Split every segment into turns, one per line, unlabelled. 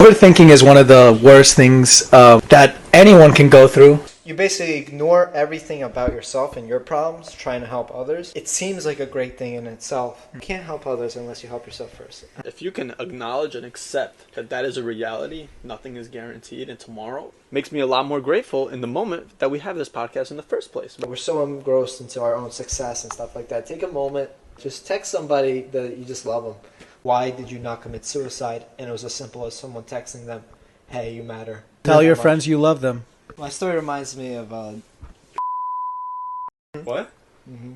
Overthinking is one of the worst things that anyone can go through.
You basically ignore everything about yourself and your problems, trying to help others. It seems like a great thing in itself. You can't help others unless you help yourself first.
If you can acknowledge and accept that that is a reality, nothing is guaranteed, and tomorrow makes me a lot more grateful in the moment that we have this podcast in the first place.
We're so engrossed into our own success and stuff like that. Take a moment, just text somebody that you just love them. Why did you not commit suicide? And it was as simple as someone texting them, hey, you matter.
Tell your friends you love them.
My story reminds me of...
What?
Mm-hmm.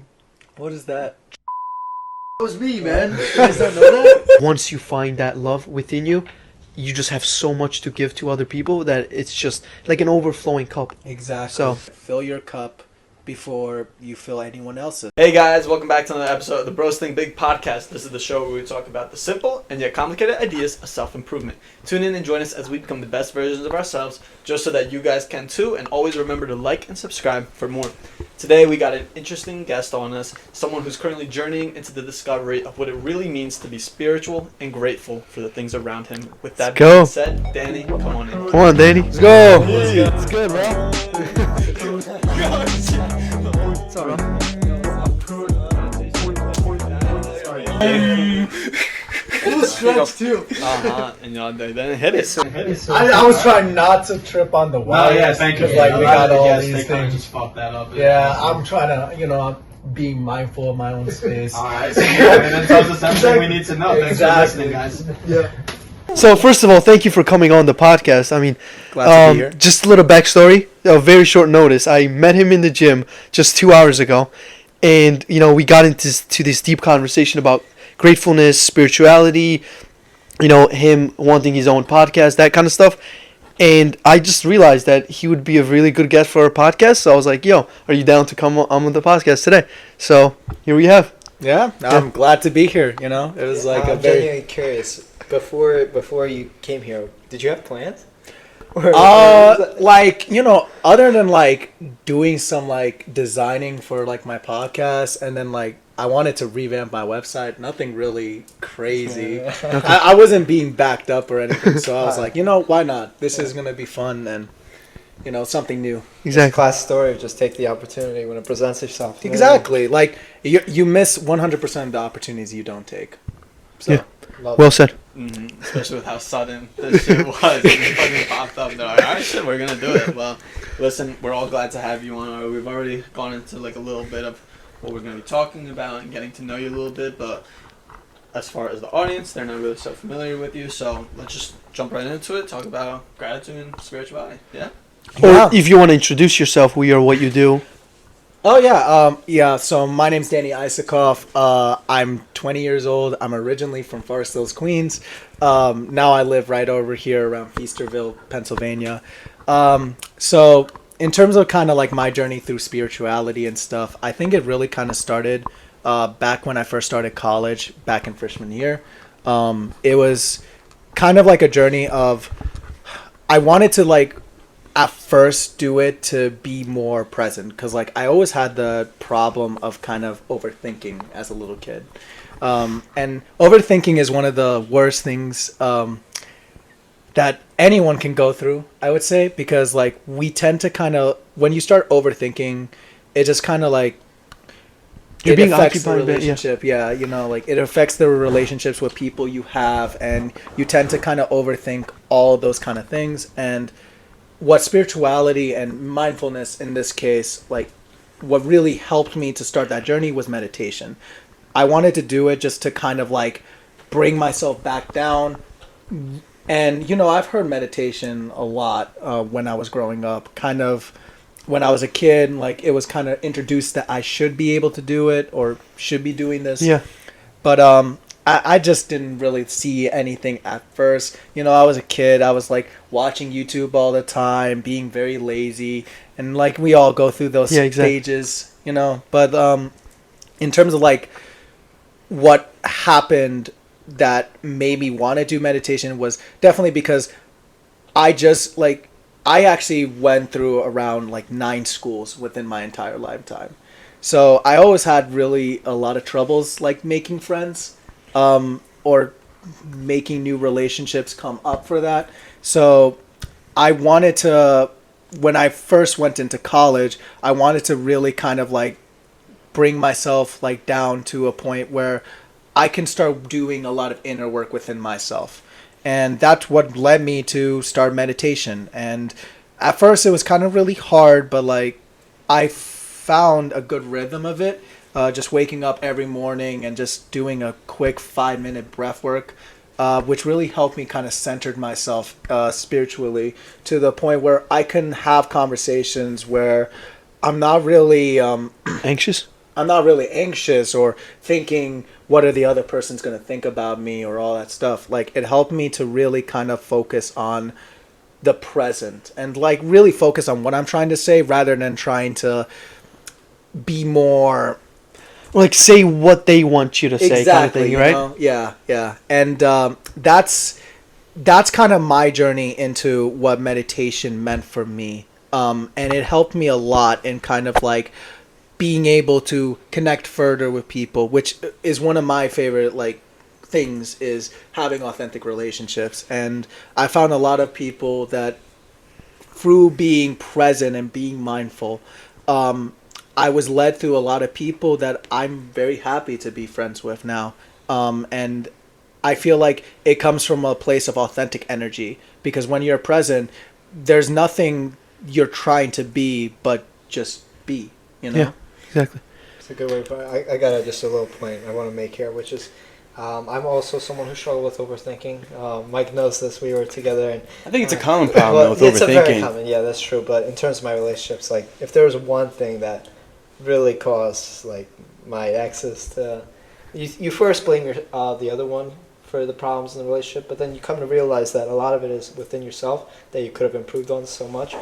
What is that?
That was me, man. You guys don't know that?
Once you find that love within you, you just have so much to give to other people that it's just like an overflowing cup.
Exactly.
So
fill your cup before you fill anyone else's.
Hey guys, welcome back to another episode of the Bros Think Big podcast. This is the show where we talk about the simple and yet complicated ideas of self-improvement. Tune in and join us as we become the best versions of ourselves, just so that you guys can too, and always remember to like and subscribe for more. Today we got an interesting guest on us, someone who's currently journeying into the discovery of what it really means to be spiritual and grateful for the things around him. With that being said, Danny, come on in.
come on, Danny.
Let's go.
It's good, bro.
What's up, bro?
It was stretched too.
And y'all they didn't hit it.
I was trying not to trip on the wires.
Thank you.
Like, we got all
Yes,
these
they kind of
things.
just fucked that up.
Yeah, I'm trying to, I'm being mindful of my own space.
Alright, so that tells us everything we need to know. Thanks
Exactly.
for listening, guys.
Yeah.
So first of all, thank you for coming on the podcast. I mean,
Glad to be here.
just a little backstory. A very short notice. I met him in the gym just 2 hours ago, and we got into this deep conversation about gratefulness, spirituality. Him wanting his own podcast, that kind of stuff. And I just realized that he would be a really good guest for our podcast. So I was like, "Yo, are you down to come on the podcast today?" So here we have.
Yeah, I'm glad to be here. It was like
I'm genuinely curious. Before you came here, did you have plans?
Other than like doing some like designing for like my podcast, and then like I wanted to revamp my website. Nothing really crazy. I wasn't being backed up or anything, so I was like, why not? This is gonna be fun and something new.
Exactly.
Class story. Just take the opportunity when it presents itself.
Exactly. Like you miss 100% of the opportunities you don't take. So.
Yeah.
Love
Well
it.
said.
Mm-hmm. Especially with how sudden this shit was. It fucking popped up. They're like, alright, shit, we're gonna do it. Well, listen, we're all glad to have you on. We've already gone into like a little bit of what we're gonna be talking about and getting to know you a little bit, but as far as the audience, they're not really so familiar with you, so let's just jump right into it, talk about gratitude and spirituality. Yeah?
Or if you want to introduce yourself, who you are, what you do.
Oh yeah, so my name's Danny Isakov. I'm 20 years old. I'm originally from Forest Hills, Queens. Now I live right over here around Feasterville, Pennsylvania. So in terms of kind of like my journey through spirituality and stuff, I think it really kind of started back when I first started college, back in freshman year. It was kind of like a journey of, I wanted to like at first do it to be more present, because like I always had the problem of kind of overthinking as a little kid, and overthinking is one of the worst things that anyone can go through, I would say, because like we tend to kind of, when you start overthinking, it just kind of like
You're being
affects the
occupied by it, yeah.
relationship. Like it affects the relationships with people you have, and you tend to kind of overthink all those kind of things. And what spirituality and mindfulness in this case, like what really helped me to start that journey was meditation. I wanted to do it just to kind of like bring myself back down. And, I've heard meditation a lot when I was growing up, kind of when I was a kid, like it was kind of introduced that I should be able to do it or should be doing this.
Yeah.
But I just didn't really see anything at first. I was a kid. I was like watching YouTube all the time, being very lazy. And like we all go through those stages, But in terms of like what happened that made me want to do meditation was definitely because I actually went through around like 9 schools within my entire lifetime. So I always had really a lot of troubles like making friends, or making new relationships come up for that. So I wanted to, when I first went into college, I wanted to really kind of like bring myself like down to a point where I can start doing a lot of inner work within myself. And that's what led me to start meditation. And at first it was kind of really hard, but like I found a good rhythm of it. Just waking up every morning and just doing a quick 5-minute breath work, which really helped me kind of centered myself spiritually to the point where I can have conversations where I'm not really
Anxious?
I'm not really anxious or thinking what are the other person's going to think about me or all that stuff. Like it helped me to really kind of focus on the present and like really focus on what I'm trying to say rather than trying to be more
Like, say what they want you to say,
exactly,
kind of thing, right?
know? Yeah. And that's kind of my journey into what meditation meant for me. And it helped me a lot in kind of like being able to connect further with people, which is one of my favorite like things is having authentic relationships. And I found a lot of people that through being present and being mindful, I was led through a lot of people that I'm very happy to be friends with now. And I feel like it comes from a place of authentic energy because when you're present, there's nothing you're trying to be, but just be, you know?
Yeah, exactly.
It's a good way. But I got just a little point I want to make here, which is I'm also someone who struggles with overthinking. Mike knows this. We were together, and
I think it's a common problem with
it's a very
overthinking.
common. Yeah, that's true. But in terms of my relationships, like if there was one thing that really caused like my exes to, you first blame your the other one for the problems in the relationship, but then you come to realize that a lot of it is within yourself that you could have improved on so much.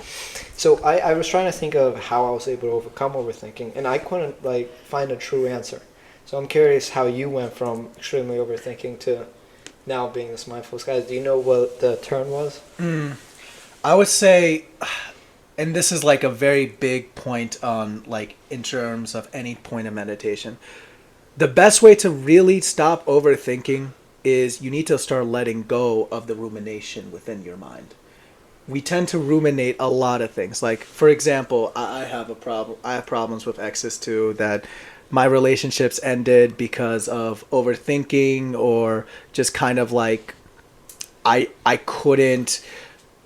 So I was trying to think of how I was able to overcome overthinking, and I couldn't like find a true answer. So I'm curious how you went from extremely overthinking to now being this mindfulness guy. Do you know what the turn was?
I would say, and this is like a very big point on like in terms of any point of meditation, the best way to really stop overthinking is you need to start letting go of the rumination within your mind. We tend to ruminate a lot of things. Like, for example, I have a problem. I have problems with exes too, that my relationships ended because of overthinking or just kind of like I couldn't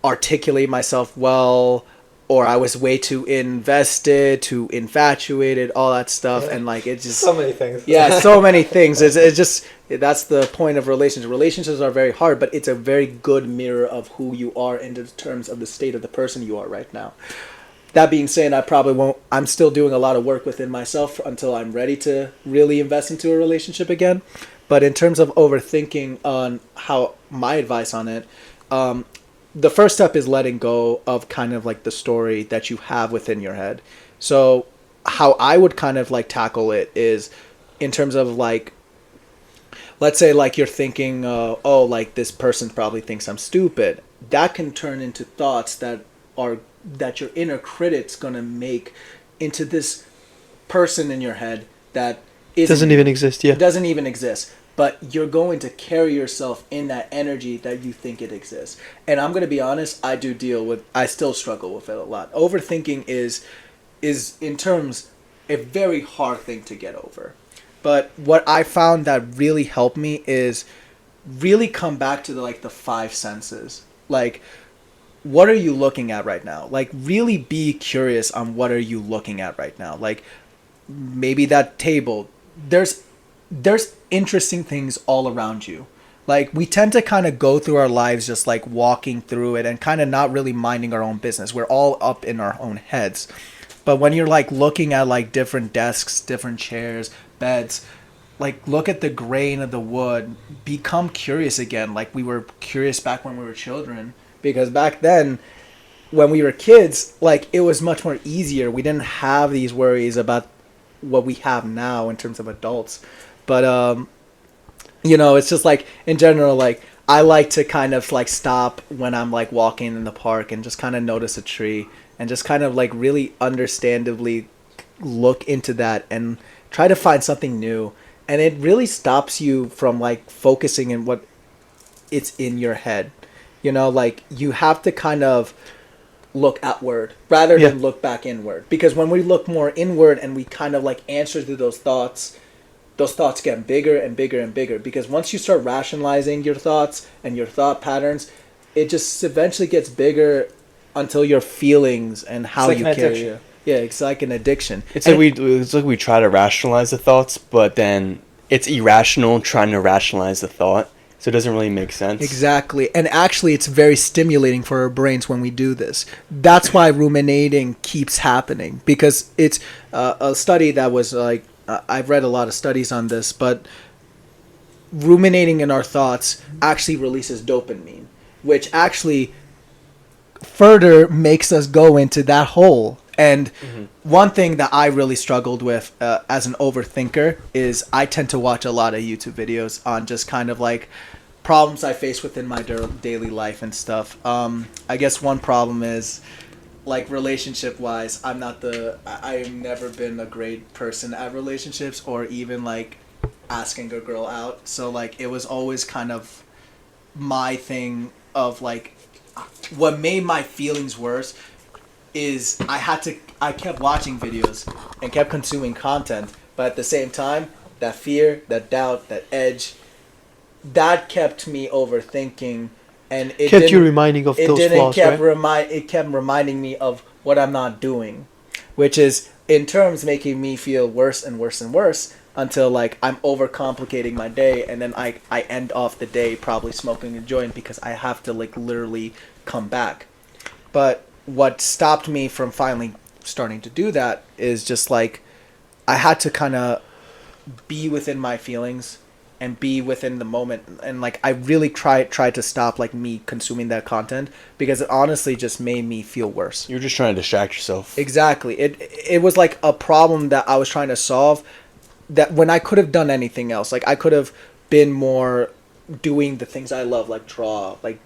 articulate myself well, or I was way too invested, too infatuated, all that stuff. And like it just
So many things.
yeah, so many things. It's just that's the point of relationships. Relationships are very hard, but it's a very good mirror of who you are in terms of the state of the person you are right now. That being said, I probably won't. I'm still doing a lot of work within myself until I'm ready to really invest into a relationship again. But in terms of overthinking on how my advice on it, the first step is letting go of kind of like the story that you have within your head. So how I would kind of like tackle it is in terms of like, let's say like you're thinking, oh, like this person probably thinks I'm stupid. That can turn into thoughts that your inner critic's gonna make into this person in your head that
Doesn't even exist, yeah.
doesn't even exist. But you're going to carry yourself in that energy that you think it exists. And I'm going to be honest, I still struggle with it a lot. Overthinking is in terms a very hard thing to get over. But what I found that really helped me is really come back to the 5 senses. Like, what are you looking at right now? Like, really be curious on what are you looking at right now. Like, maybe that table, there's interesting things all around you. Like, we tend to kind of go through our lives just like walking through it and kind of not really minding our own business. We're all up in our own heads. But when you're like looking at like different desks, different chairs, beds, like look at the grain of the wood, become curious again. Like we were curious back when we were children, because back then when we were kids, like it was much more easier. We didn't have these worries about what we have now in terms of adults. But it's just like in general, like I like to kind of like stop when I'm like walking in the park and just kind of notice a tree and just kind of like really understandably look into that and try to find something new. And it really stops you from like focusing in what it's in your head. You know, like you have to kind of look outward rather than look back inward, because when we look more inward and we kind of like answer to those thoughts get bigger and bigger and bigger, because once you start rationalizing your thoughts and your thought patterns, it just eventually gets bigger until your feelings and how you carry it. Yeah, it's like an addiction.
It's like we try to rationalize the thoughts, but then it's irrational trying to rationalize the thought. So it doesn't really make sense.
Exactly. And actually, it's very stimulating for our brains when we do this. That's why ruminating keeps happening. Because it's a study that was like, I've read a lot of studies on this, but ruminating in our thoughts actually releases dopamine, which actually further makes us go into that hole. And one thing that I really struggled with as an overthinker is I tend to watch a lot of YouTube videos on just kind of like problems I face within my daily life and stuff. I guess one problem is like relationship wise, I've never been a great person at relationships or even like asking a girl out. So like it was always kind of my thing of like what made my feelings worse is I kept watching videos and kept consuming content, but at the same time, that fear, that doubt, that edge, that kept me overthinking, and it
kept you reminding of those flaws, right?
It kept reminding me of what I'm not doing, which is in terms making me feel worse and worse and worse until like I'm overcomplicating my day, and then I end off the day probably smoking a joint because I have to like literally come back. But what stopped me from finally starting to do that is just like I had to kind of be within my feelings and be within the moment, and like I really tried to stop like me consuming that content because it honestly just made me feel worse.
You're just trying to distract yourself.
Exactly. It was like a problem that I was trying to solve that when I could have done anything else. Like I could have been more doing the things I love, like draw, like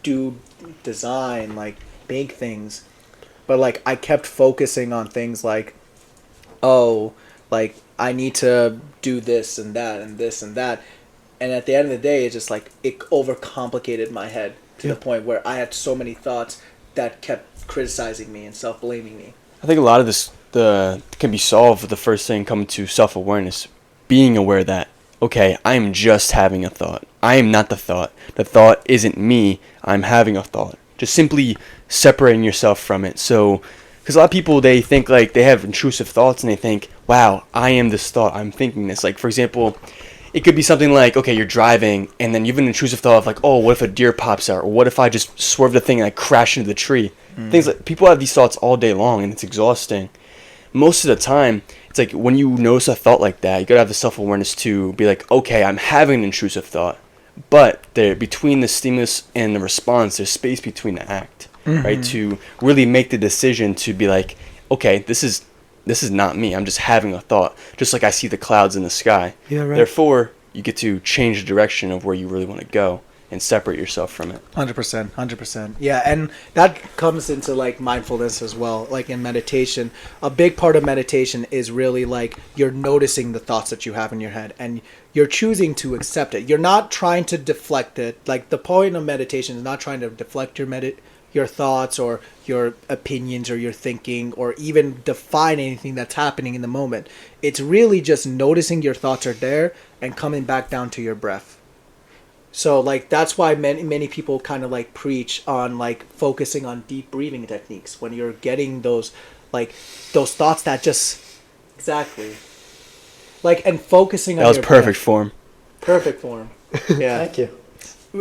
do design, like big things, but like I kept focusing on things like, oh, like I need to do this and that and this and that, and at the end of the day, it's just like it overcomplicated my head to the point where I had so many thoughts that kept criticizing me and self-blaming me.
I think a lot of this can be solved with the first thing coming to self-awareness, being aware that, okay, I am just having a thought. I am not the thought. The thought isn't me. I'm having a thought. Just simply separating yourself from it. So, because a lot of people, they think like they have intrusive thoughts and they think, wow, I am this thought. I'm thinking this. Like, for example, it could be something like, okay, you're driving and then you have an intrusive thought of like, oh, what if a deer pops out? Or what if I just swerve the thing and I crash into the tree? Things like, people have these thoughts all day long and it's exhausting. Most of the time, it's like when you notice a thought like that, you gotta have the self-awareness to be like, okay, I'm having an intrusive thought. But between the stimulus and the response, there's space between the act, right? To really make the decision to be like, okay, this is not me. I'm just having a thought, just like I see the clouds in the sky.
Yeah, right.
Therefore, you get to change the direction of where you really want to go and separate yourself from it.
100%. Yeah, and that comes into like mindfulness as well. Like in meditation, a big part of meditation is really like you're noticing the thoughts that you have in your head and you're choosing to accept it. You're not trying to deflect it. Like the point of meditation is not trying to deflect your thoughts or your opinions or your thinking or even define anything that's happening in the moment. It's really just noticing your thoughts are there and coming back down to your breath. So like that's why many people kind of like preach on like focusing on deep breathing techniques when you're getting those thoughts that just exactly like and focusing on
that was
your
perfect
breath.
form.
Perfect form. Yeah.
Thank you.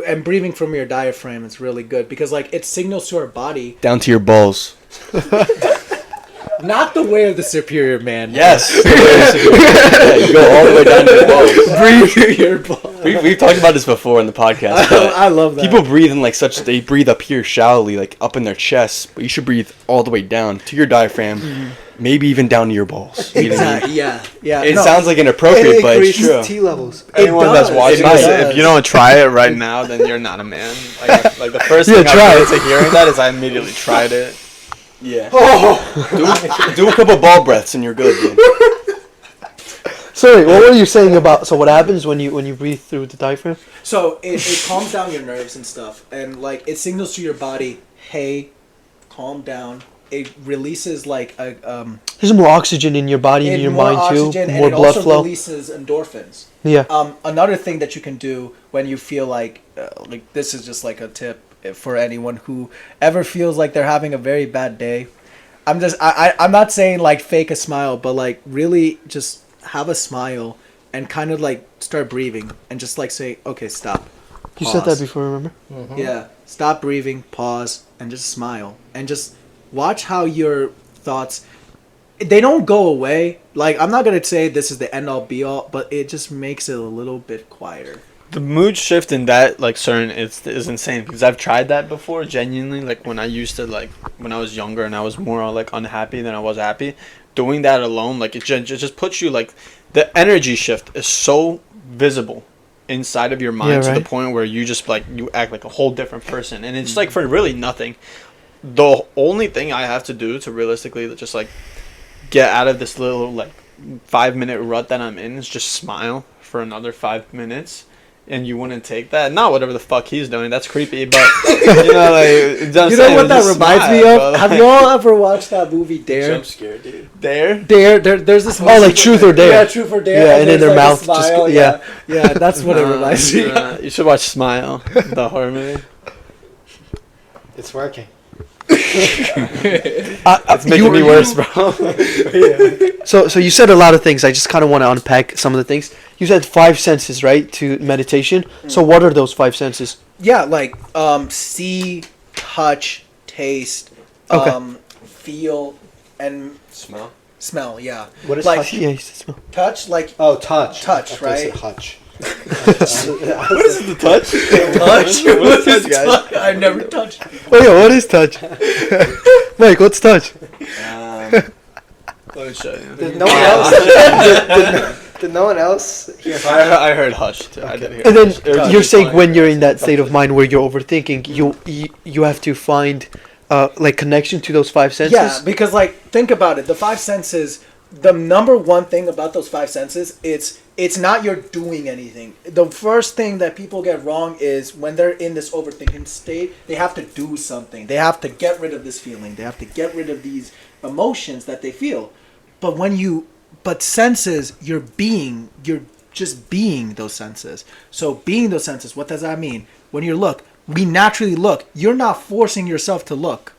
And breathing from your diaphragm is really good because like it signals to our body.
Down to your balls.
Not the way of the superior man.
Yes. Yeah, you go all the way down to your balls.
Breathe your balls.
We've talked about this before in the podcast. But
I love that.
people breathe in like they breathe up here shallowly, like up in their chest, but you should breathe all the way down to your diaphragm, maybe even down to your balls.
Exactly. Yeah.
It sounds like inappropriate, but it's true.
T levels.
Anyone that's watching
It
this,
does.
if you don't try it right now, then you're not a man. Like the first thing
try
I
it.
did to hearing that is I immediately tried it.
Yeah. Do a couple ball breaths and you're good, dude.
Sorry, what were you saying about? So what happens when you breathe through the diaphragm?
So it calms down your nerves and stuff, and like it signals to your body, hey, calm down. It releases like a
There's more oxygen in your body and in your mind too.
oxygen,
More
and it
blood
also
flow.
releases endorphins.
Yeah.
Another thing that you can do when you feel like this is just like a tip for anyone who ever feels like they're having a very bad day. I'm not saying like fake a smile, but like really just have a smile and kind of like start breathing and just like say, okay, stop.
You said that
Pause.
before, remember?
Mhm.
Yeah, stop breathing, pause, and just smile and just watch how your thoughts. They don't go away. Like, I'm not gonna say this is the end all be all, but it just makes it a little bit quieter.
The mood shift in that like certain is insane because I've tried that before genuinely, like when I used to, like when I was younger and I was more like unhappy than I was happy. Doing that alone, like it just puts you, like the energy shift is so visible inside of your mind,
Yeah,
to
right.
the point where you just like you act like a whole different person, and it's like for really nothing. The only thing I have to do to realistically just like get out of this little like 5-minute rut that I'm in is just smile for another 5 minutes. And you wouldn't take that? Not whatever the fuck he's doing. That's creepy. But you know, like
You know what that reminds me of? Have you all ever watched that movie Dare?
Jump scare, dude.
Dare?
There's this.
Oh, like Truth or Dare.
Yeah, Truth or Dare.
Yeah, and in
there's,
their
like, a
mouth just
smile,
yeah.
yeah. That's what it reminds me of.
You should watch Smile, the horror movie.
It's working.
It's making me worse, bro.
So you said a lot of things. I just kind of want to unpack some of the things. You said 5 senses, right, to meditation. So what are those 5 senses?
Yeah, like see, touch, taste,
Okay.
feel, and
Smell.
smell. Yeah,
What is
like
touch?
Yeah, you said smell.
touch, like
Oh, touch.
Touch,
I thought you said
right?
hutch.
What is the touch?
touch.
What is touch, guys?
I've never touched.
Oh yeah, what is touch? Mike, what's touch?
Let me show you.
Did no one else? Did no one else hear?
I heard hush too. I didn't hear.
And then
hush. It was
you're
just
saying
fine.
when you're in that state of mind where you're overthinking, you have to find like connection to those 5 senses.
Yeah, because like think about it. The 5 senses. The number one thing about those 5 senses, it's not you're doing anything. The first thing that people get wrong is when they're in this overthinking state, they have to do something. They have to get rid of this feeling. They have to get rid of these emotions that they feel. But senses, you're just being those senses. So being those senses, what does that mean? When you look, we naturally look. You're not forcing yourself to look.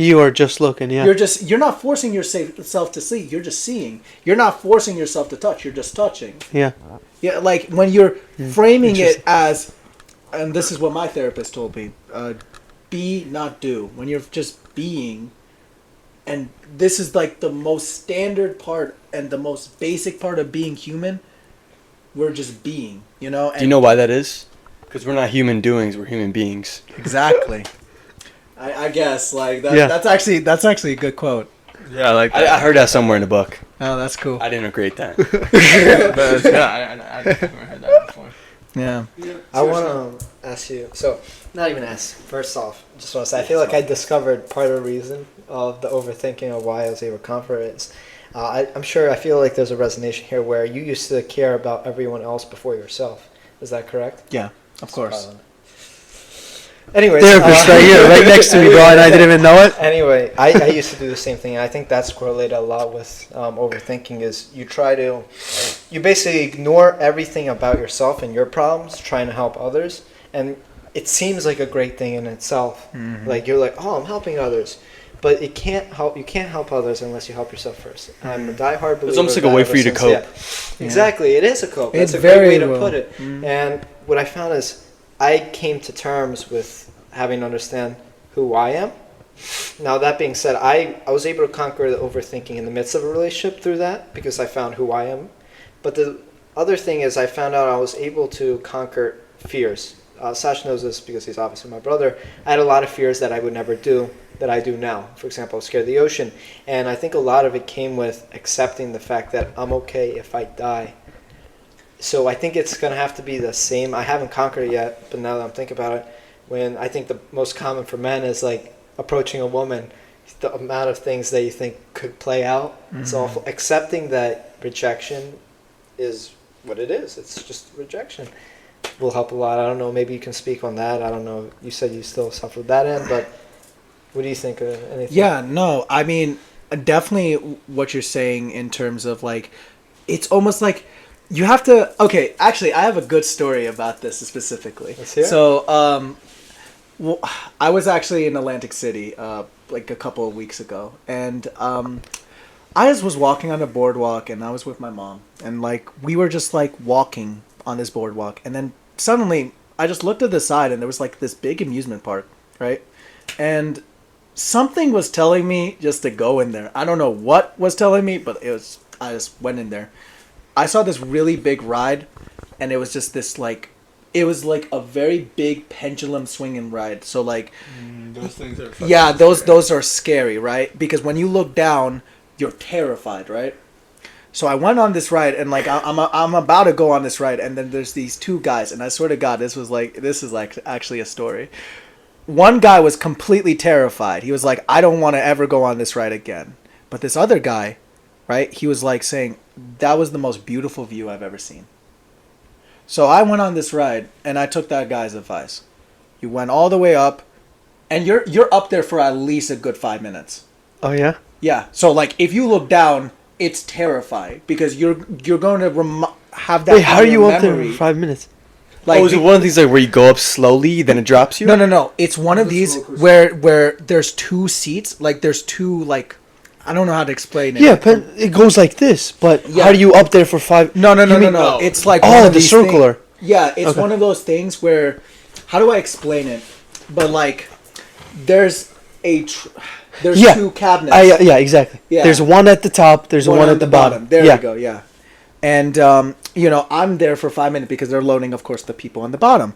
You are just looking, yeah.
You're not forcing yourself to see. You're just seeing. You're not forcing yourself to touch. You're just touching.
Yeah.
Yeah, like when you're framing it
Interesting.
as, and this is what my therapist told me, be, not do. When you're just being, and this is like the most standard part and the most basic part of being human. We're just being, you know. And
Do you know why that is? Because we're not human doings, we're human beings.
exactly. I guess like that.
Yeah.
That's actually a good quote.
Yeah, like
I heard that somewhere in a book.
Oh, that's cool.
I didn't agree with that.
I never heard that before.
Yeah.
I want to ask you. So, not even ask. First off, just want to say I feel like I discovered part of the reason of the overthinking of why I was able to conquer it is. I'm sure I feel like there's a resonation here where you used to care about everyone else before yourself. Is that correct?
Yeah. Of course.
Anyways,
Therapist right here, right next to me, bro, and I didn't even know it.
Anyway, I used to do the same thing. And I think that's correlated a lot with overthinking. Is you basically ignore everything about yourself and your problems, trying to help others, and it seems like a great thing in itself.
Mm-hmm.
Like you're like, oh, I'm helping others, but it can't help. You can't help others unless you help yourself first. I'm a diehard believer.
almost like
of
a way
that
for you to
ever
cope.
since, yeah. Exactly, it is a cope.
It's
That's a great way
very
to
well.
put it.
Mhm.
And what I found is I came to terms with having to understand who I am. Now, that being said, I was able to conquer the overthinking in the midst of a relationship through that because I found who I am. But the other thing is I found out I was able to conquer fears. Sash knows this because he's obviously my brother. I had a lot of fears that I would never do that I do now. For example, I was scared of the ocean. And I think a lot of it came with accepting the fact that I'm okay if I die. So I think it's going to have to be the same. I haven't conquered it yet, but now that I'm thinking about it, when I think the most common for men is like approaching a woman, the amount of things that you think could play out. It's awful. Accepting that rejection is what it is. It's just rejection. Will help a lot. I don't know. Maybe you can speak on that. I don't know. You said you still suffer that end, but what do you think of anything?
Yeah, no, I mean, definitely what you're saying in terms of like, it's almost like you have to. Okay, actually, I have a good story about this specifically.
Let's hear it.
So, well, I was actually in Atlantic City like a couple of weeks ago, and I just was walking on the boardwalk, and I was with my mom, and like we were just like walking on this boardwalk, and then suddenly I just looked at the side, and there was like this big amusement park, right? And something was telling me just to go in there. I don't know what was telling me, but it was. I just went in there. I saw this really big ride, and it was just this like, it was like a very big pendulum swinging ride. So like,
Those things are.
yeah, those are scary, right? Because when you look down, you're terrified, right? So I went on this ride, and like I'm about to go on this ride, and then there's these two guys, and I swear to God, this is like actually a story. One guy was completely terrified. He was like, I don't want to ever go on this ride again. But this other guy, right? He was like saying, that was the most beautiful view I've ever seen. So I went on this ride, and I took that guy's advice. You went all the way up, and you're up there for at least a good 5 minutes.
Oh yeah.
Yeah. So like, if you look down, it's terrifying because you're going to have that.
Wait, how are
in
you
your
up there
memory.
for 5 minutes?
Like,
oh, is it one of these like where you go up slowly, then it drops you?
No. It's one of these where there's two seats. Like there's two like, I don't know how to explain it.
Yeah, but it goes like this. But
Yeah.
how are you up there for 5?
No.
You mean-
no.
It's like one
Oh,
of
the
these
circular.
Yeah, it's
Okay.
one of those things where, how do I explain it? But like, there's there's
Yeah.
two cabinets.
Yeah, exactly.
Yeah.
There's one at the top. There's one at the bottom.
There
yeah.
we go. Yeah, and I'm there for 5 minutes because they're loading, of course, the people on the bottom.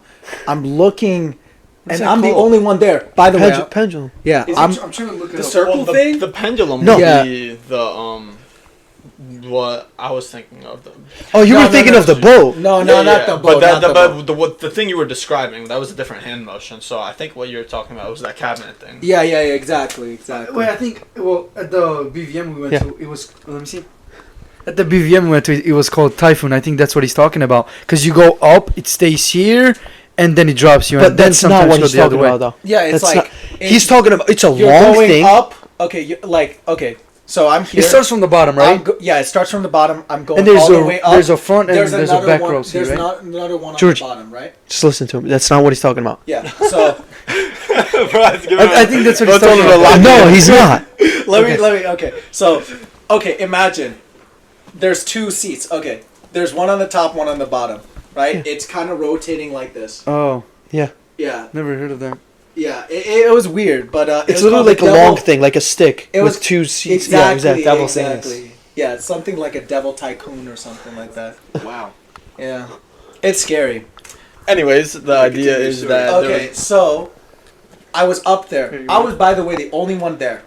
I'm looking,
What's
and
that
I'm the
called?
only one there. By the way,
Pendulum.
yeah,
I'm trying to look at
The
it.
circle
thing?
The pendulum
No.
would
Yeah.
be the what I was thinking of.
Oh, you
No,
were
no,
thinking
no.
of the bow.
no,
Yeah,
not the boat.
But
not the boat.
the thing you were describing, that was a different hand motion. So I think what you're talking about was that cabinet thing.
Yeah, exactly.
Wait, I think at the BVM we went
Yeah.
to, it was. Let me see. At the BVM we went to, it was called Typhoon. I think that's what he's talking about. Because you go up, it stays here, and then it drops you.
But
and then
that's not
sometimes
what
go
he's
the other
talking
way.
about, though.
Yeah, it's
That's
like
not- he's talking about. It's a
you're
long
going
thing.
up. Okay, okay. So I'm here.
It starts from the bottom, right?
Yeah, it starts from the bottom. I'm going
And there's
all the way up.
there's a front and there's a
another
back
one,
row seat,
There's
right?
not another one
George.
on the bottom, right?
Just listen to him. That's not what he's talking about.
Yeah. So
I think that's what he's talking about.
No, he's not.
let me. Okay. So, imagine there's two seats. Okay. There's one on the top, one on the bottom. Right.
Yeah.
It's kind of rotating like this.
Oh,
Yeah.
never heard of that.
Yeah. It was weird, but it
It's
was
literally
called
like
the
a long
devil-
thing, like a stick
It
with
was
two seats.
Exactly.
Yeah, exactly.
Devil
exactly. Yeah, it's something like a devil tycoon or something like that.
Wow.
Yeah. It's scary.
Anyways, the idea
continue,
is
sorry.
that
Okay, so I was up there. I was, by the way, the only one there.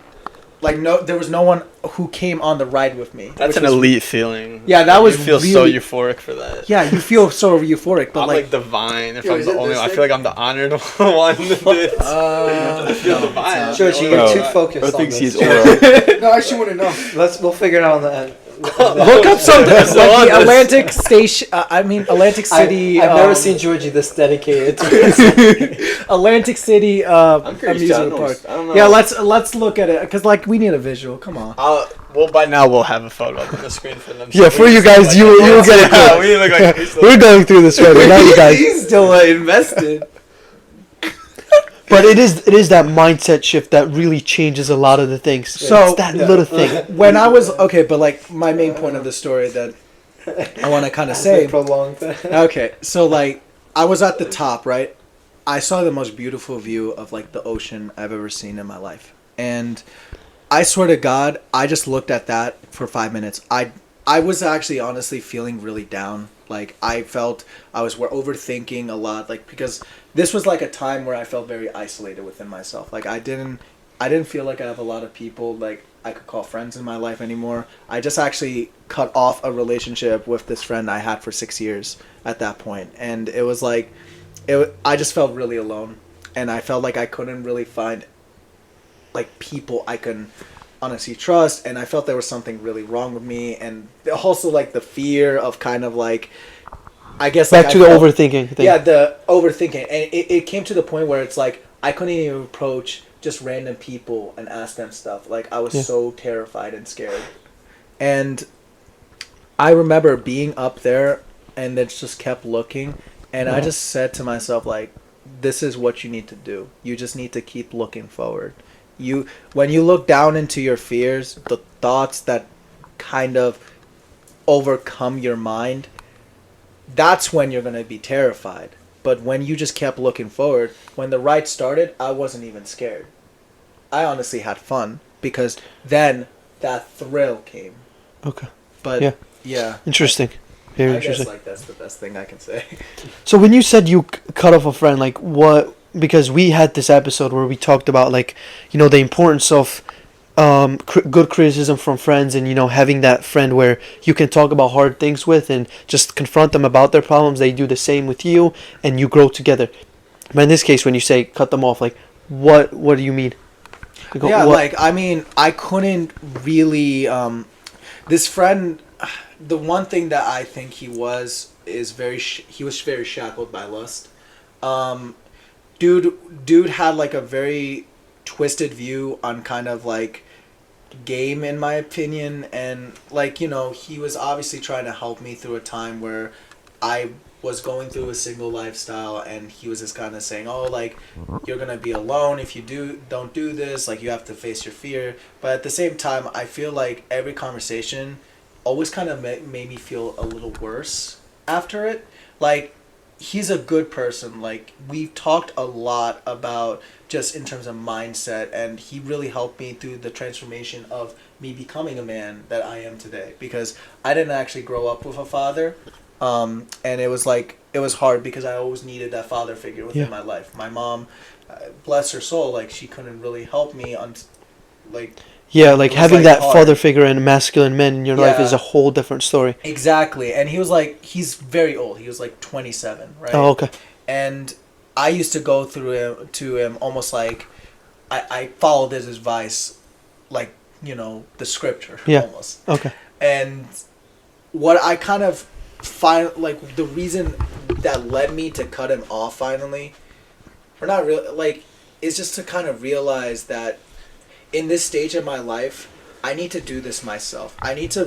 Like there was no one who came on the ride with me.
that's
which
an
was-
elite feeling.
Yeah, that was
You feel so
really-
euphoric for that.
Yeah, you feel so euphoric, but
I'm
like,
like divine. If
Yo,
I'm
is
the
it
only
this
one, I
thing?
feel like I'm the honored one.
no,
feel
it's
divine.
not.
George, you're
No.
too focused
Bro
on
thinks
this.
he's aura.
No, I actually want to know.
We'll figure it out on the end.
Look up something like
So on
the
this-
Atlantic Station. Atlantic City.
I've never seen Georgie this dedicated to it.
Atlantic City
I'm curious. I
amusement
don't
park.
know. I don't know.
Yeah, let's look at it because like we need a visual. Come on.
Well, by now we'll have a photo up on the screen for them.
Yeah, for you guys, you will get it
Yeah,
good.
we look like we still-
We're going through this right now, you guys.
He's still invested.
But it is that mindset shift that really changes a lot of the things.
So-
it's that little thing.
When I was okay, but like my main point of the story that I want to kind of say.
prolonged.
Okay, so like I was at the top, right? I saw the most beautiful view of like the ocean I've ever seen in my life, and I swear to God, I just looked at that for 5 minutes. I was actually honestly feeling really down. Like I felt I was overthinking a lot, like because this was like a time where I felt very isolated within myself. Like I didn't feel like I have a lot of people like I could call friends in my life anymore. I just actually cut off a relationship with this friend I had for 6 years at that point, and it was like, I just felt really alone, and I felt like I couldn't really find like people I can honestly trust, and I felt there was something really wrong with me, and also like the fear of kind of like, I guess
Back
like,
to the overthinking thing.
yeah, the overthinking, and it came to the point where it's like I couldn't even approach just random people and ask them stuff. Like I was so terrified and scared, and I remember being up there, and it just kept looking, and I just said to myself like, this is what you need to do. You just need to keep looking forward. When you look down into your fears, the thoughts that kind of overcome your mind, that's when you're going to be terrified. But when you just kept looking forward, when the ride started, I wasn't even scared. I honestly had fun because then that thrill came.
Okay.
But yeah.
Interesting. Very
I
interesting.
guess like that's the best thing I can say.
So when you said you cut off a friend, like what? Because we had this episode where we talked about like, you know, the importance of good criticism from friends, and you know, having that friend where you can talk about hard things with and just confront them about their problems. They do the same with you, and you grow together. But in this case, when you say cut them off, like what do you mean?
Yeah, like I mean, I couldn't really. This friend, the one thing that I think he was very shackled by lust. Dude had like a very twisted view on kind of like game, in my opinion, and like, you know, he was obviously trying to help me through a time where I was going through a single lifestyle, and he was just kind of saying, oh, like, you're gonna be alone if you don't do this, like, you have to face your fear. But at the same time, I feel like every conversation always kind of made me feel a little worse after it. Like, he's a good person. Like, we've talked a lot about just in terms of mindset, and he really helped me through the transformation of me becoming a man that I am today, because I didn't actually grow up with a father. And it was hard because I always needed that father figure within my life. My mom, bless her soul, like, she couldn't really help me on, like...
Yeah, like having that
hard.
father figure and masculine men in your life is a whole different story.
Exactly. And he was like, he's very old. He was like 27, right?
Oh, okay.
And I used to go to him almost like I followed his advice, like, you know, the scripture, almost.
Okay.
And what I kind of find, like, the reason that led me to cut him off finally, or not really, like, is just to kind of realize that in this stage of my life, I need to do this myself. I need to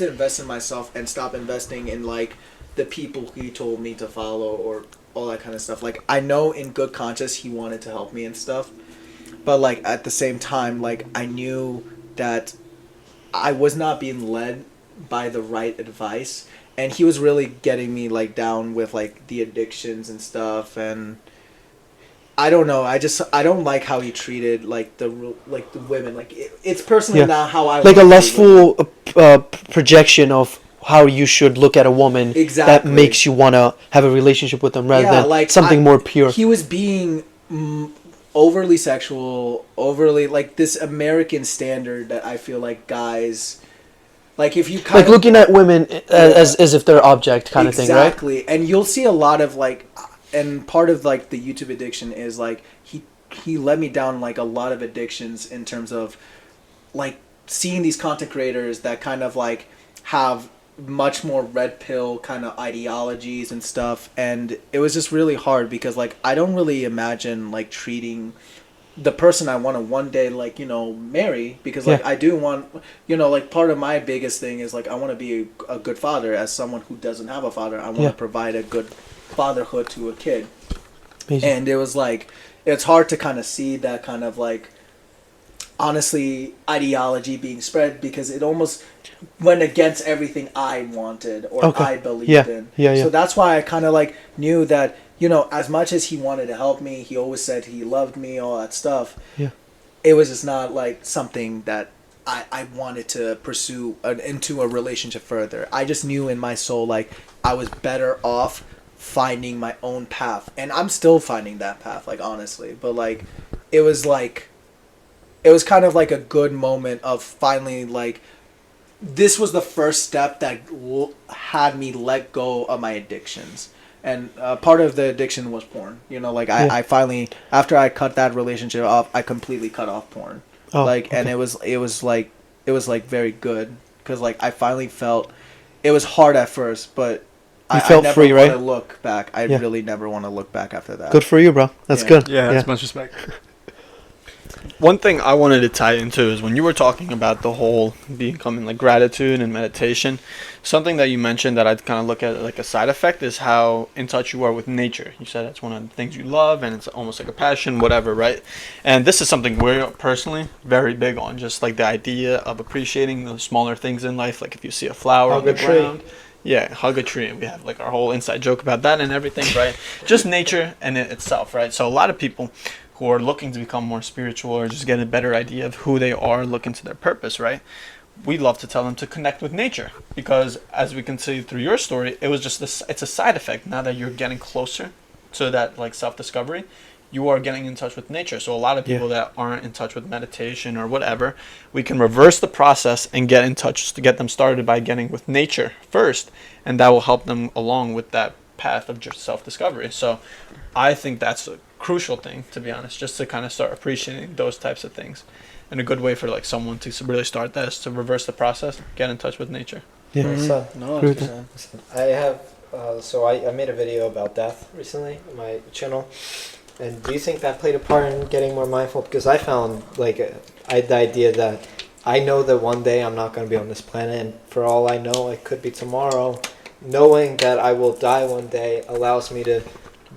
invest in myself and stop investing in, like, the people he told me to follow or all that kind of stuff. Like, I know in good conscience he wanted to help me and stuff, but, like, at the same time, like, I knew that I was not being led by the right advice, and he was really getting me, like, down with, like, the addictions and stuff, and I don't know. I don't like how he treated like the women. Like, it's personally not how I
like a
want to treat
lustful projection of how you should look at a woman.
Exactly.
That makes you want to have a relationship with them rather than
like,
something more pure.
He was being overly sexual, overly like this American standard that I feel like guys. Like, if you kind
like looking at women as if they're object kind of thing, right?
Exactly, and you'll see a lot of like. And part of, like, the YouTube addiction is, like, he led me down, like, a lot of addictions in terms of, like, seeing these content creators that kind of, like, have much more red pill kind of ideologies and stuff. And it was just really hard because, like, I don't really imagine, like, treating the person I want to one day, like, you know, marry, because, like, I do want, you know, like, part of my biggest thing is, like, I want to be a good father. As someone who doesn't have a father, I want to provide a good fatherhood to a kid. Amazing. And it was like, it's hard to kind of see that kind of, like, honestly, ideology being spread, because it almost went against everything I wanted or I believed in. So that's why I kind of, like, knew that, you know, as much as he wanted to help me, he always said he loved me, all that stuff. It was just not, like, something that I wanted to pursue into a relationship further. I just knew in my soul, like, I was better off finding my own path, and I'm still finding that path, like, honestly. But, like, it was kind of like a good moment of finally, like, this was the first step that had me let go of my addictions. And part of the addiction was porn, you know, like, I finally, after I cut that relationship off, I completely cut off porn.
Oh,
and
okay.
it was like very good because like I finally felt it was hard at first, but
You
I
felt
never
free,
want
right?
to look back. I
Yeah.
really never want to look back after that.
Good for you, bro. That's
Yeah.
good.
Yeah, that's much respect. One thing I wanted to tie into is when you were talking about the whole becoming like gratitude and meditation, something that you mentioned that I'd kind of look at like a side effect is how in touch you are with nature. You said that's one of the things you love and it's almost like a passion, whatever, right? And this is something we're personally very big on, just like the idea of appreciating the smaller things in life. Like if you see a flower
Hug
on the
a tree.
ground. Yeah, hug a tree. We have like our whole inside joke about that and everything, right? Just nature and it itself, right? So a lot of people who are looking to become more spiritual or just get a better idea of who they are, look into their purpose, right? We love to tell them to connect with nature because as we can see through your story, it was just this, it's a side effect. Now that you're getting closer to that like self-discovery, you are getting in touch with nature. So a lot of people that aren't in touch with meditation or whatever, we can reverse the process and get in touch to get them started by getting with nature first, and that will help them along with that path of just self-discovery. So I think that's a crucial thing, to be honest, just to kind of start appreciating those types of things. And a good way for like someone to really start that is to reverse the process, get in touch with nature.
Yeah.
Mm-hmm.
So,
No,
Agree with
100%.
I have, I made a video about death recently on my channel. And do you think that played a part in getting more mindful? Because I found, like, I had the idea that I know that one day I'm not going to be on this planet, and for all I know, it could be tomorrow. Knowing that I will die one day allows me to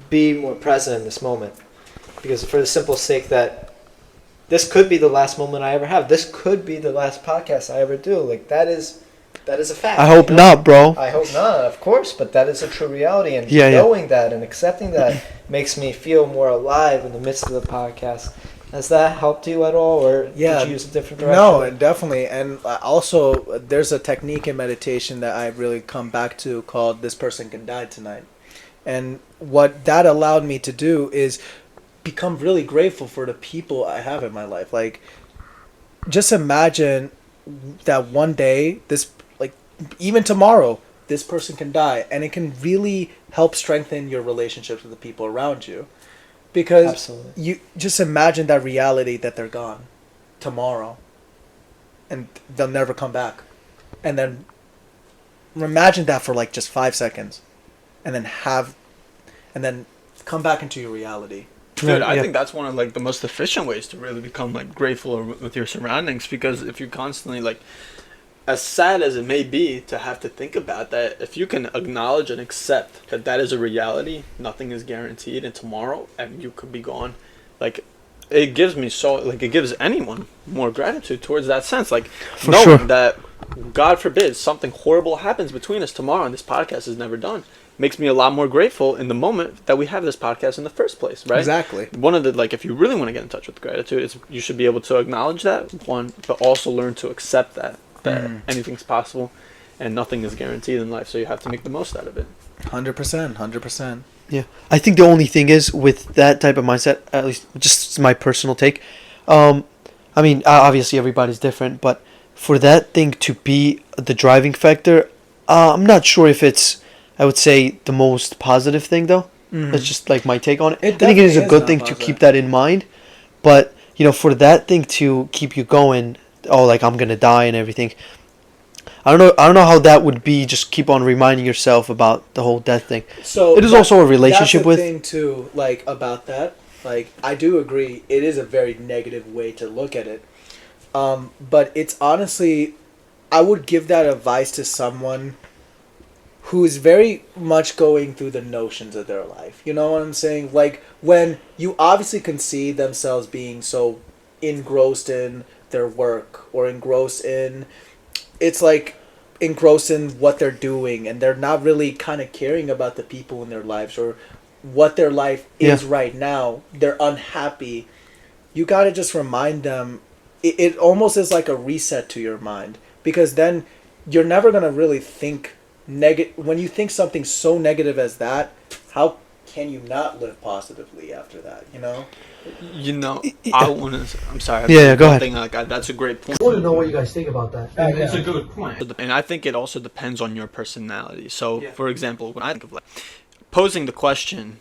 be more present in this moment. Because for the simple sake that this could be the last moment I ever have. This could be the last podcast I ever do. Like, that is a fact.
I hope not, bro.
I hope not, of course, but that is a true reality, and
Yeah,
knowing that and accepting that makes me feel more alive in the midst of the podcast. Has that helped you at all, or
Yeah,
did you use a different direction?
No, and definitely. And also, there's a technique in meditation that I've really come back to called "This Person Can Die Tonight." And what that allowed me to do is become really grateful for the people I have in my life. Like, just imagine that one day, even tomorrow, this person can die. And it can really help strengthen your relationships with the people around you. Because
Absolutely.
you just imagine that reality that they're gone tomorrow. And they'll never come back. And then imagine that for like just 5 seconds. And then come back into your reality.
Dude, I
Yeah.
think that's one of like the most efficient ways to really become like grateful with your surroundings, because if you constantly like, as sad as it may be to have to think about that, if you can acknowledge and accept that that is a reality, nothing is guaranteed, and tomorrow and you could be gone, like it gives me so like it gives anyone more gratitude towards that sense, like
For
knowing
sure.
that God forbid something horrible happens between us tomorrow and this podcast is never done, makes me a lot more grateful in the moment that we have this podcast in the first place, right?
Exactly.
One of the, like, if you really want to get in touch with gratitude, it's you should be able to acknowledge that one, but also learn to accept that anything's possible and nothing is guaranteed in life, so you have to make the most out of it.
100%. 100%.
Yeah, I think the only thing is with that type of mindset, at least just my personal take. I mean, obviously everybody's different, but for that thing to be the driving factor, I'm not sure if it's, I would say, the most positive thing though. That's just like my take on it.
It
I think it is a
definitely is
good
not
thing to
positive.
keep that in mind, but for that thing to keep you going, like I'm gonna die and everything. I don't know how that would be. Just keep on reminding yourself about the whole death thing.
So
It is also a relationship
that's
with.
the thing too, like about that. Like I do agree, it is a very negative way to look at it. But it's honestly, I would give that advice to someone who is very much going through the notions of their life. You know what I'm saying? Like when you obviously can see themselves being so engrossed in their work or engrossed in what they're doing, and they're not really kind of caring about the people in their lives or what their life is right now. They're unhappy. You got to just remind them. It almost is like a reset to your mind, because then you're never going to really think when you think something so negative as that, how can you not live positively after that,
I want to, I'm sorry.
Yeah, go
one
ahead.
thing, like, that's a great point.
I want to know what you guys think about that.
It's a good point. And I think it also depends on your personality. So, for example, when I think of like posing the question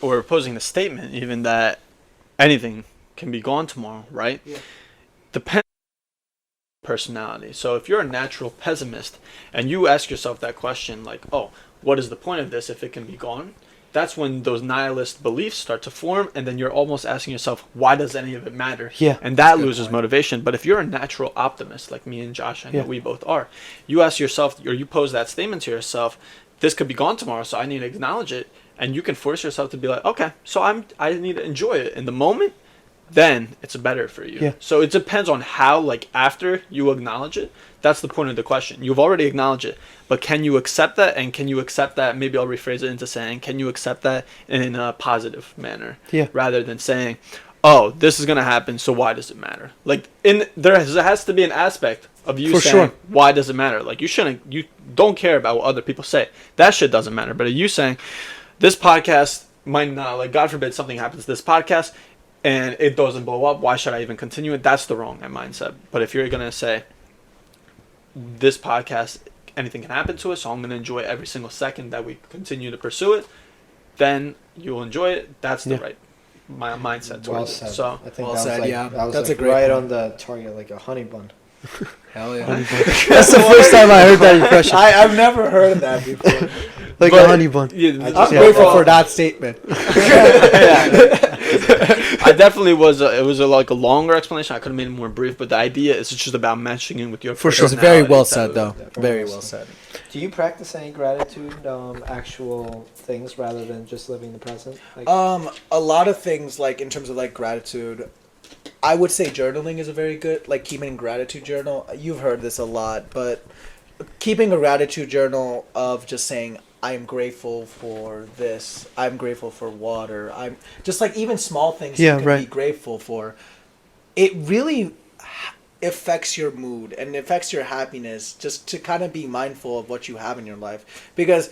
or posing the statement, even that anything can be gone tomorrow, right?
Yeah.
depends on personality. So if you're a natural pessimist and you ask yourself that question, like, oh, what is the point of this if it can be gone? That's when those nihilist beliefs start to form, and then you're almost asking yourself, why does any of it matter?
Yeah,
and that loses motivation. But if you're a natural optimist, like me and Josh, I know we both are, you ask yourself, or you pose that statement to yourself, this could be gone tomorrow, so I need to acknowledge it, and you can force yourself to be like, okay, so I need to enjoy it in the moment, then it's better for you.
Yeah.
So it depends on how, like, after you acknowledge it, that's the point of the question. You've already acknowledged it, but can you accept that? And can you accept that? Maybe I'll rephrase it into saying, can you accept that in a positive manner?
Yeah.
Rather than saying, oh, this is gonna happen, so why does it matter? Like, there has to be an aspect of you
For
saying,
sure.
why does it matter? Like, you don't care about what other people say. That shit doesn't matter. But are you saying, this podcast might not, like, God forbid something happens to this podcast and it doesn't blow up, why should I even continue it? That's the wrong mindset. But if you're gonna say, this podcast, anything can happen to us, so I'm going to enjoy every single second that we continue to pursue it, then you'll enjoy it. That's the right mindset
Well
towards
said.
it. So
I think
Well
that
said,
was like,
yeah.
that was
That's
like
a great
right
point.
on the target, like a honey bun.
Hell yeah.
That's the first time I heard that impression.
I've never heard of that before.
Like
But-
a honey bun.
yeah,
I'm
I'm
Yeah.
grateful for that statement.
I definitely was. It was like a longer explanation. I could have made it more brief, but the idea is it's just about matching in with your.
For sure.
It's very well
personality
said, though.
Yeah,
Very well said.
Do you practice any gratitude, actual things, rather than just living the present? Like,
A lot of things, like in terms of like gratitude, I would say journaling is a very good, like keeping a gratitude journal. You've heard this a lot, but keeping a gratitude journal of just saying, I'm grateful for this, I'm grateful for water, I'm just like even small things
Yeah,
you can
right.
be grateful for. It really affects your mood and affects your happiness just to kind of be mindful of what you have in your life, because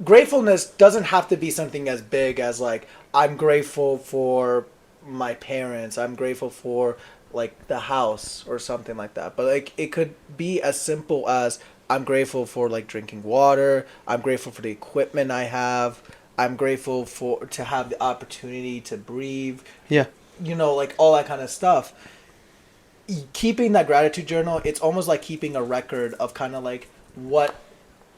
gratefulness doesn't have to be something as big as like, I'm grateful for my parents, I'm grateful for like the house or something like that, but like it could be as simple as, I'm grateful for like drinking water, I'm grateful for the equipment I have, I'm grateful for to have the opportunity to breathe,
Yeah.
you know, like all that kind of stuff. Keeping that gratitude journal, it's almost like keeping a record of kind of like what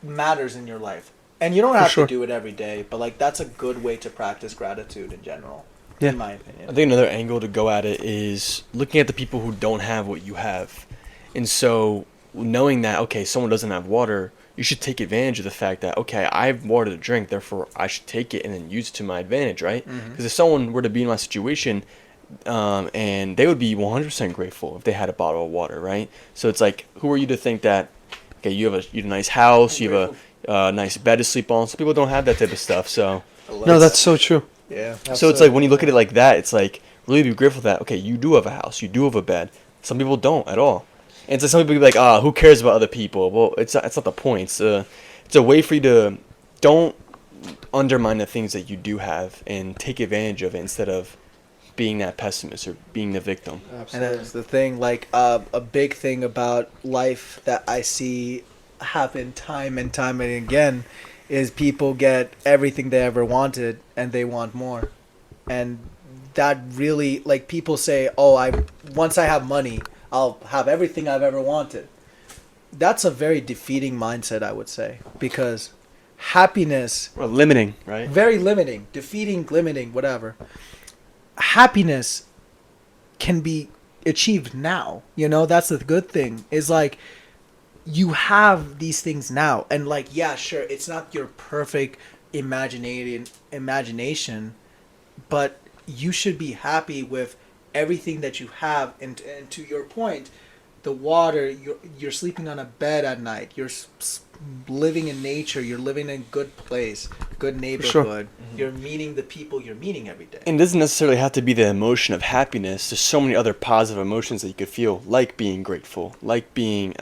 matters in your life. And you don't have
sure.
to do it every day, but like that's a good way to practice gratitude in general,
Yeah.
in my opinion.
I think another angle to go at it is looking at the people who don't have what you have. And so knowing that, okay, someone doesn't have water, you should take advantage of the fact that, okay, I have water to drink, therefore I should take it and then use it to my advantage, right? Because if someone were to be in my situation, and they would be 100% grateful if they had a bottle of water, right? So it's like, who are you to think that, okay, you have a nice house, you have a nice bed to sleep on. Some people don't have that type of stuff, so...
No, that's so true.
Yeah.
So it's like, when you look at it like that, it's like, really be grateful that, okay, you do have a house, you do have a bed. Some people don't at all. And it's like, some people be like, who cares about other people? Well, it's not the point. It's a way for you to, don't undermine the things that you do have and take advantage of it instead of being that pessimist or being the victim.
And
absolutely.
that's the thing, like a big thing about life that I see happen time and time and again is people get everything they ever wanted and they want more. And that really, like, people say, oh, once I have money, I'll have everything I've ever wanted. That's a very defeating mindset, I would say, because happiness,
Or limiting, right?
very limiting, defeating, limiting, whatever. Happiness can be achieved now. You know, that's the good thing. Is like, you have these things now, and like, yeah, sure, it's not your perfect imagination, but you should be happy with everything that you have. And to your point, the water, you're sleeping on a bed at night, you're living in nature, you're living in a good place, good neighborhood, you're meeting the people you're meeting every day.
And it doesn't necessarily have to be the emotion of happiness. There's so many other positive emotions that you could feel, like being grateful, like being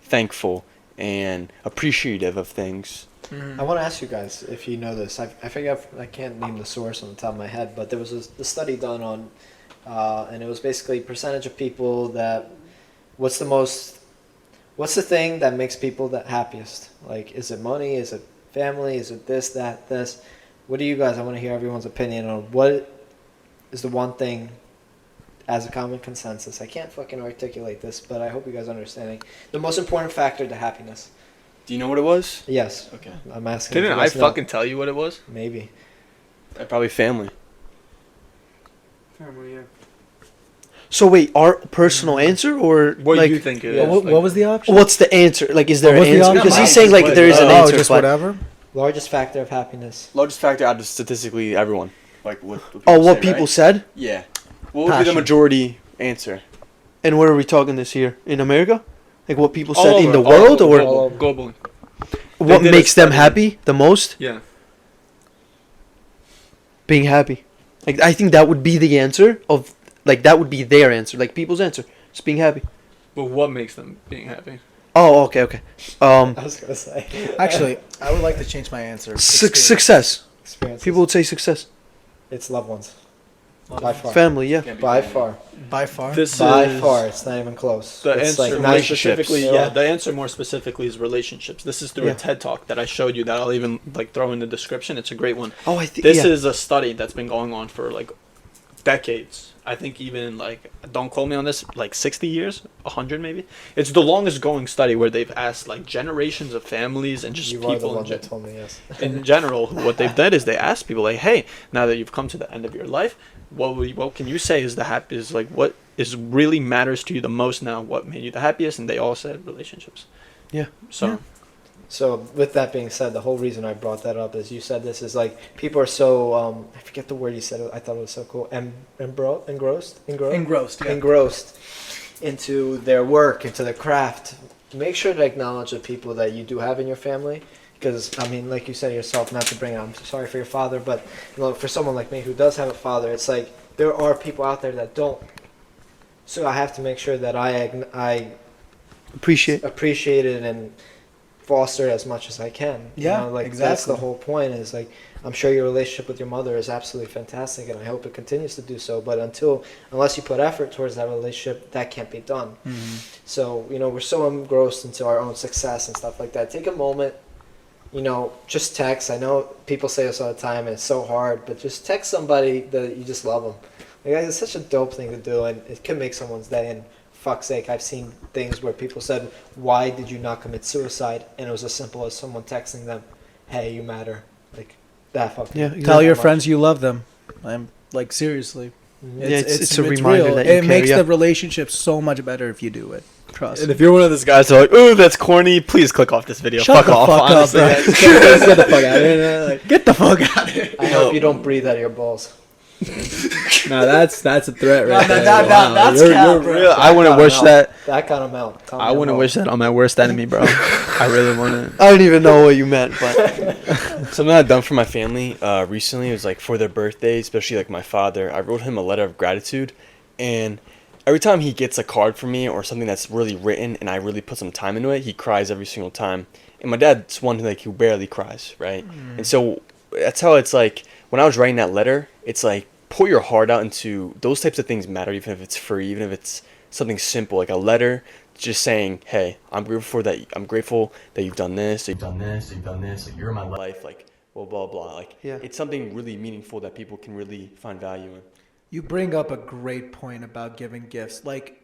thankful and appreciative of things.
I want to ask you guys if you know this. I forget, I can't name the source on the top of my head, but there was a study done on, and it was basically percentage of people that, what's the thing that makes people the happiest? Like, is it money? Is it family? Is it this, that, this? What do you guys, I want to hear everyone's opinion on what is the one thing as a common consensus, I can't fucking articulate this, but I hope you guys are understanding. The most important factor to happiness.
Do you know what it was?
Yes.
Okay.
I'm asking.
Didn't
if you
I
guys know.
fucking tell you what it was?
Maybe.
Probably family.
So wait, our personal answer or
What
like
you think it
Yeah.
is?
What was the option?
what's the answer? Like, is there
What was
an
the
answer?
option?
Because he's
Mine
saying
is
like
what-
there is an
Oh,
answer,
just
but
whatever.
Largest factor of happiness.
Largest factor out of statistically everyone. Like what people
what
say,
people
right?
said.
Yeah. What would be the
Passion.
majority answer?
And where are we talking this here? In America? Like what people
All
said in
over,
the
all
world,
over,
or
all over.
globally?
what
They did a
makes them
study.
happy the most?
Yeah.
Being happy. Like I think that would be the answer of like that would be their answer, like people's answer, just being happy.
But what makes them being happy?
Oh, okay.
I was gonna say.
Actually, I would like to change my answer.
Success.
Experiences.
People would say success.
It's loved ones. By far.
Family, yeah.
By far.
By far.
This
By
is
far. It's not even close.
the
It's
answer
like
more
relationships.
specifically.
Yeah.
Yeah, the answer more specifically is relationships. This is through
Yeah.
a TED talk that I showed you that I'll even like throw in the description. It's a great one.
Oh, I think
This
yeah.
is a study that's been going on for like decades. I think even like, don't quote me on this, like 60 years, 100 maybe. It's the longest going study where they've asked like generations of families and just
You are the
people
one
in,
that told me yes.
in general. What they've done is they ask people like, hey, now that you've come to the end of your life, what can you say is the happiest, like what is really matters to you the most now? What made you the happiest? And they all said relationships.
Yeah.
So.
Yeah.
So with that being said, the whole reason I brought that up is you said this is like people are so I forget the word you said. I thought it was so cool. Engrossed
Engrossed.
into their work, into their craft. Make sure to acknowledge the people that you do have in your family. Because, I mean, like you said yourself, not to bring it, I'm sorry for your father, but you know, for someone like me who does have a father, it's like there are people out there that don't. So I have to make sure that I
Appreciate.
appreciate it and foster it as much as I can.
Yeah,
like that's
exactly.
the whole point. Is like I'm sure your relationship with your mother is absolutely fantastic, and I hope it continues to do so. But unless you put effort towards that relationship, that can't be done.
Mm-hmm.
So you know we're so engrossed into our own success and stuff like that. Take a moment. You know, just text. I know people say this all the time, and it's so hard, but just text somebody that you just love them. Like, it's such a dope thing to do, and it can make someone's day. And fuck's sake, I've seen things where people said, "Why did you not commit suicide?" And it was as simple as someone texting them, "Hey, you matter." Like that fucking.
Yeah.
Tell
exactly.
your friends you love them. I'm like seriously.
Mhm.
Yeah, it's a reminder
real.
that you
it
care,
makes
yeah.
the relationship so much better if you do it. Trust.
And if you're one of those guys who are like, ooh, that's corny, please click off this video.
Shut
fuck
the
off,
fuck up,
honestly.
bro.
Get the fuck out of here. Like,
Get the fuck out of here.
I hope you don't breathe out of your balls.
no, that's a threat
right there. That's
you're
cap, bro.
real. I wouldn't wish that.
That kind of melt.
I wouldn't wish that on my worst enemy, bro. I really wouldn't.
I don't even know what you meant, but
Something I've done for my family recently was like for their birthday, especially like my father. I wrote him a letter of gratitude, and every time he gets a card from me or something that's really written and I really put some time into it, he cries every single time. And my dad's one like who barely cries, right? And so that's how it's like when I was writing that letter, it's like pour your heart out into those types of things matter, even if it's free, even if it's something simple like a letter just saying, hey, I'm grateful that you've done this, you've done this, like you're in my life, like blah blah blah. Like
Yeah.
it's something really meaningful that people can really find value in.
You bring up a great point about giving gifts. Like,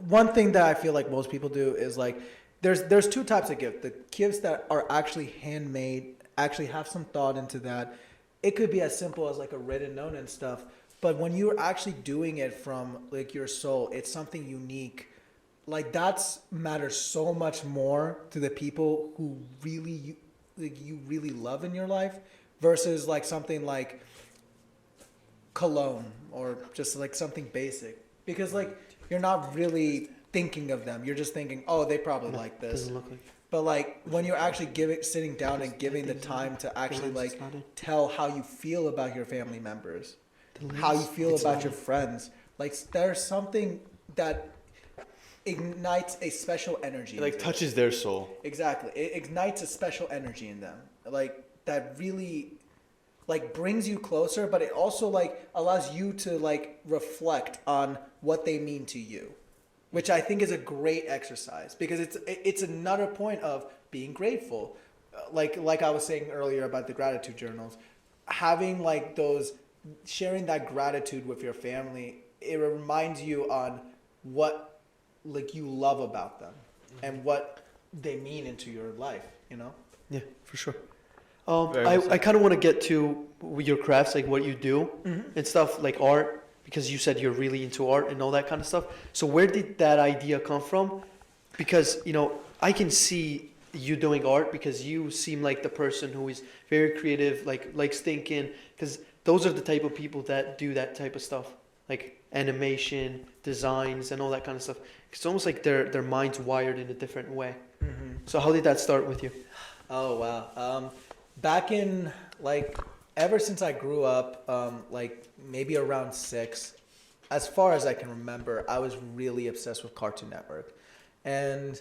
one thing that I feel like most people do is like, there's two types of gifts. The gifts that are actually handmade, actually have some thought into that. It could be as simple as like a written note and stuff. But when you're actually doing it from like your soul, it's something unique. Like that's matters so much more to the people who really you really love in your life versus like something like cologne or just like something basic, because like you're not really thinking of them, you're just thinking, oh, they probably like this.
doesn't look like.
But like when you're actually sitting down and giving the time to actually like tell how you feel about your family members, how you feel about your friends, like there's something that ignites a special energy
It like
into
touches their soul.
Exactly. It ignites a special energy in them. Like that really like brings you closer, but it also like allows you to like reflect on what they mean to you, which I think is a great exercise because it's another point of being grateful. Like I was saying earlier about the gratitude journals, having like those, sharing that gratitude with your family it reminds you on what like you love about them and what they mean into your life, you know?
Yeah, for sure.
Very well
I kind of want to get to your crafts, like what you do and stuff, like art, because you said you're really into art and all that kind of stuff. So where did that idea come from? Because, you know, I can see you doing art because you seem like the person who is very creative, like likes thinking, because those are the type of people that do that type of stuff, like animation, designs, and all that kind of stuff. It's almost like their mind's wired in a different way. So how did that start with you?
Oh, wow. Back in, like, ever since I grew up, like, maybe around 6, as far as I can remember, I was really obsessed with Cartoon Network. And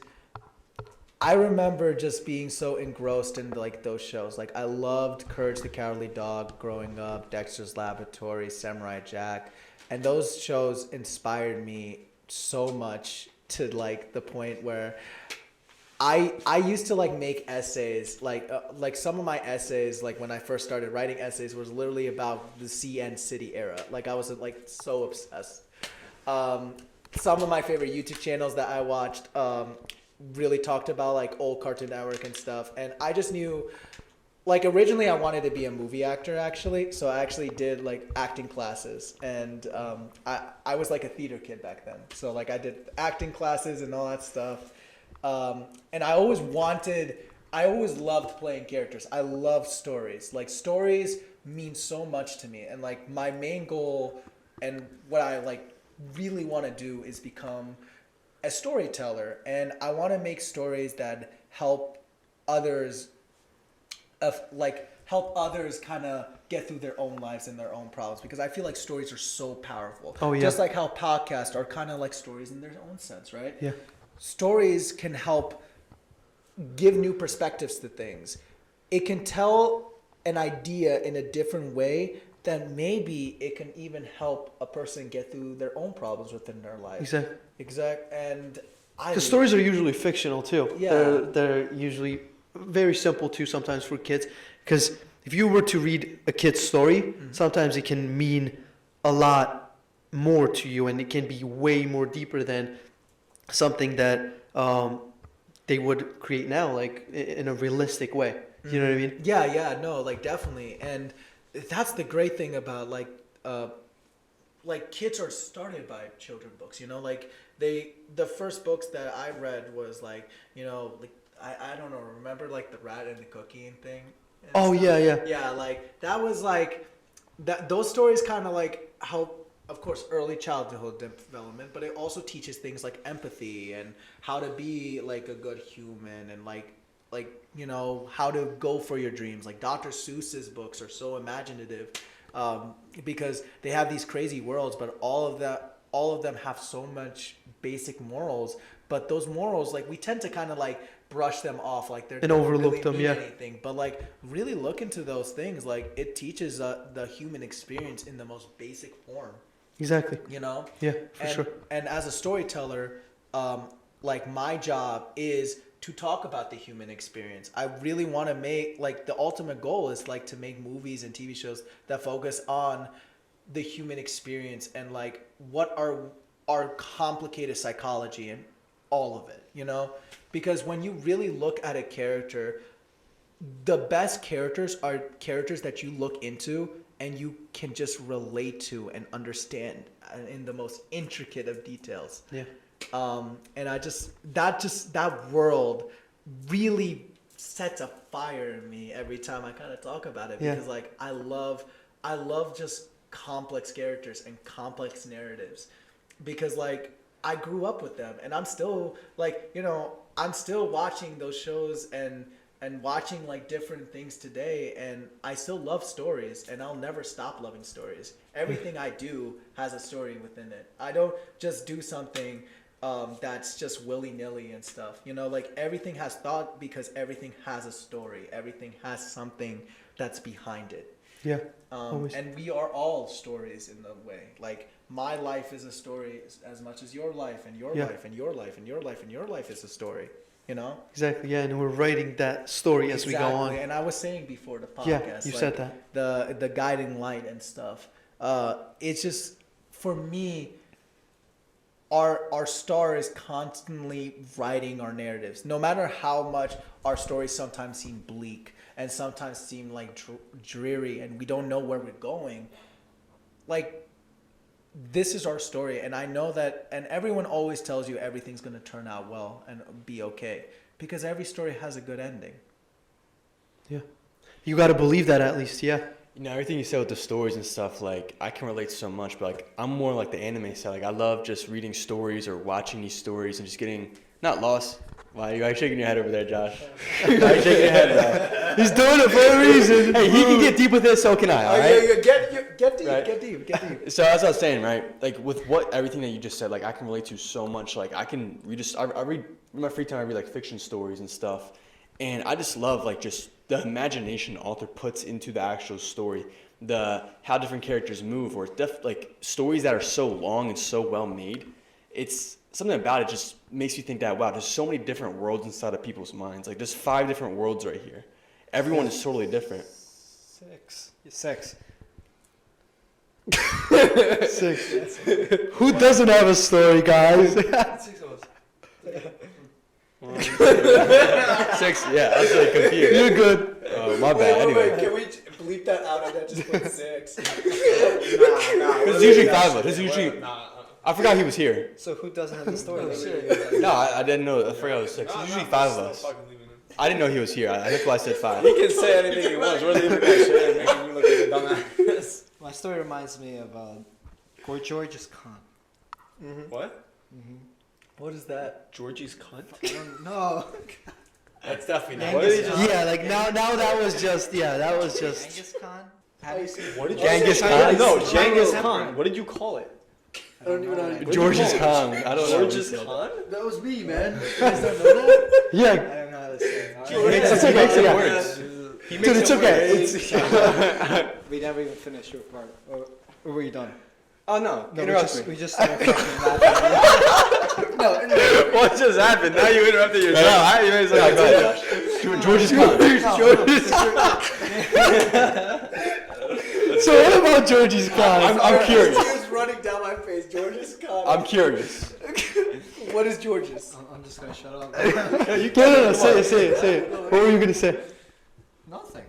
I remember just being so engrossed in, like, those shows. Like, I loved Courage the Cowardly Dog growing up, Dexter's Laboratory, Samurai Jack. And those shows inspired me so much to, like, the point where I used to like make essays, like some of my essays, like when I first started writing essays, was literally about the CN City era. Like I was like so obsessed. Some of my favorite YouTube channels that I watched really talked about like old Cartoon Network and stuff, and I just knew. Like originally, I wanted to be a movie actor, actually. So I actually did like acting classes, and I was like a theater kid back then. So like I did acting classes and all that stuff. And I always loved playing characters. I love stories. Like stories mean so much to me. And like my main goal and what I like really want to do is become a storyteller. And I want to make stories that help others kind of get through their own lives and their own problems, because I feel like stories are so powerful.
Oh, yeah.
Just like how podcasts are kind of like stories in their own sense, right?
Yeah.
Stories can help give new perspectives to things. It can tell an idea in a different way that maybe it can even help a person get through their own problems within their life.
Exactly.
And
The stories are usually fictional too.
Yeah.
They're usually very simple too sometimes for kids, because if you were to read a kid's story, sometimes it can mean a lot more to you, and it can be way more deeper than something that they would create now, like in a realistic way. You know what I mean?
Yeah, no, like definitely. And that's the great thing about like kids are started by children books, you know, like the first books that I read was like, you know, like I don't know, remember like the rat and the cookie and thing? And
Oh,
stuff?
yeah.
Yeah, like that was like that. Those stories kind of like help, of course, early childhood development, but it also teaches things like empathy and how to be like a good human, and like you know, how to go for your dreams. Like Dr. Seuss's books are so imaginative because they have these crazy worlds, but all of them have so much basic morals. But those morals, like we tend to kind of like brush them off, like they're
And
don't
overlook
really
them,
mean
yeah.
anything. But like really look into those things. Like it teaches the human experience in the most basic form.
Exactly.
You know?
Yeah, for sure.
And as a storyteller, like my job is to talk about the human experience. I really want to make, like the ultimate goal is like to make movies and TV shows that focus on the human experience and like what are our complicated psychology and all of it, you know? Because when you really look at a character, the best characters are characters that you look into and you can just relate to and understand in the most intricate of details.
Yeah.
And that world really sets a fire in me every time I kind of talk about it, because like I love just complex characters and complex narratives, because like I grew up with them and I'm still like, you know, I'm still watching those shows and watching like different things today, and I still love stories and I'll never stop loving stories. Everything I do has a story within it. I don't just do something that's just willy-nilly and stuff, you know, like everything has thought, because everything has a story, everything has something that's behind it.
Yeah. Always.
And we are all stories in a way. Like my life is a story as much as your life, and your life and your life and your life and your life is a story, you know?
Exactly. Yeah, and we're writing that story as we go on.
And I was saying before the podcast,
Yeah, you said that.
the guiding light and stuff. It's just for me, our star is constantly writing our narratives. No matter how much our stories sometimes seem bleak and sometimes seem like dreary and we don't know where we're going, like, this is our story. And I know that, and everyone always tells you everything's going to turn out well and be okay, because every story has a good ending.
Yeah. You got to believe that at least, yeah.
You know, everything you said with the stories and stuff, like, I can relate so much, but, like, I'm more like the anime side. Like, I love just reading stories or watching these stories and just getting, not lost. Wow, you're shaking your head over there, Josh. Why are you shaking your head, bro?
He's doing it for a reason.
Hey, he can get deep with this, so can I, all right?
Get deep,
Right.
get deep.
So as I was saying, right, like, with everything that you just said, like, I can relate to so much. Like, I can read, I read, in my free time, I read, like, fiction stories and stuff. And I just love, like, just the imagination the author puts into the actual story, how different characters move, or like stories that are so long and so well made. It's something about it just makes you think that, wow, there's so many different worlds inside of people's minds. Like, there's 5 different worlds right here. Everyone is totally different.
6.
Who doesn't have a story, guys?
6, yeah, I was like confused.
You're good.
Oh, my bad. Anyway,
Can we bleep that out and then just put 6?
it's usually 5 of us. It's usually. I forgot he was here.
So who doesn't have the story?
No, I didn't know. I forgot it was 6. It's usually 5 of us. I didn't know he was here. That's why I said 5.
He can say anything he wants. We're leaving that shit and making you look like a dumbass.
My story reminds me of George's Con.
What?
What is that?
Georgie's cunt?
I don't know.
That's definitely not.
What did he just?
Yeah, like now that was just.
Genghis Khan. Have you seen?
What did
Genghis
say?
Khan?
No,
Genghis
Genghis
Khan.
Khan. What did you call it?
I don't even know how to do
George's Khan. I don't know.
George's Khan?
That was me, man. You guys don't know that?
Yeah,
I don't know how to say it.
He makes it worse.
dude, it's okay.
We never even finished your part. Or were you done?
Oh no!
No,
Interrupt me.
we just started fucking laughing.
What just happened? Now you interrupted yourself. I even
Yeah, go ahead, Josh. George's Khan.
So what about Georgie's Khan?
I'm curious.
Tears running down my face. George's Khan.
I'm curious.
What is George's?
I'm just gonna shut up.
No, say it. What were you gonna say?
Nothing.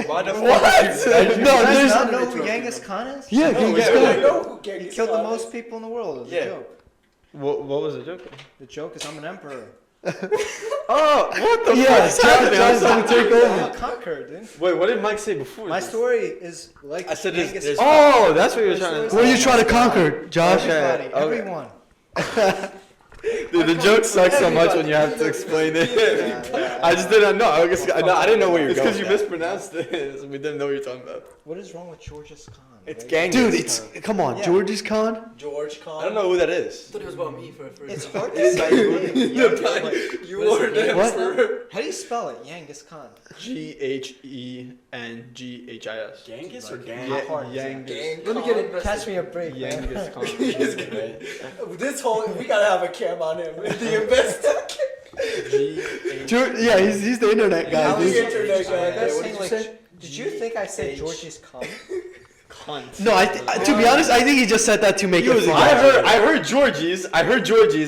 Why the
What?
fuck?
No, there's.
not know who Genghis Khan is?
Yeah, Genghis Khan.
I know who
He
Genghis
killed the
Khan
most
is.
people in the world. It was
Yeah.
a joke.
What was the joke?
The joke is I'm an emperor.
Oh, what the
Yeah,
fuck is happening?
John's gonna take
I'm
over.
a conqueror, dude.
Wait, what did Mike say before?
My
this?
story is like
I said
Genghis
there's.
Khan.
Oh, that's what you were trying to
What are you trying to conquer, Josh?
Everybody,
Okay.
everyone.
Dude, the joke sucks so much when you have to explain it. I just didn't know. I didn't know where you were going. It's because you mispronounced it. So we didn't know what you're talking about.
What is wrong with George's Khan?
It's
right?
Genghis.
Dude, it's come on,
Yeah.
Georgie's Khan.
George Khan.
I don't know who that is.
I thought it was about me for first.
It's hard to say.
You ordered it.
What?
How do you spell it? Genghis Khan.
Genghis.
Genghis or
How hard is it?
Genghis.
Let me get it.
Catch me a break, man.
Genghis Khan.
This whole we gotta have a cam on him. The investor.
Yeah, he's the internet guy,
I was
dude.
internet guy.
I was
What
saying,
did you
like,
say?
did you think I said George's Khan?
Cunt.
No, to be honest, I think he just said that to make it funny.
I heard Georgie's,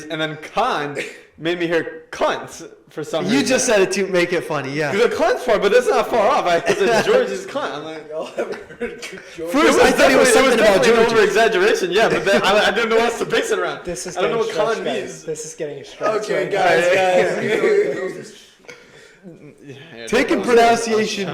and then Khan made me hear cunt for some reason.
You just said it to make it funny, yeah.
the cunt part, but that's not far off. I said Georgie's cunt. I'm like,
Y'all ever heard George?
First, I thought it was something about
definitely an
Georgie.
over exaggeration, yeah, but then I didn't know what else to base it around.
This is
I don't know
getting
what
stretched,
Khan
guys.
means.
This is getting stretched.
Okay,
right
guys.
Taking pronunciation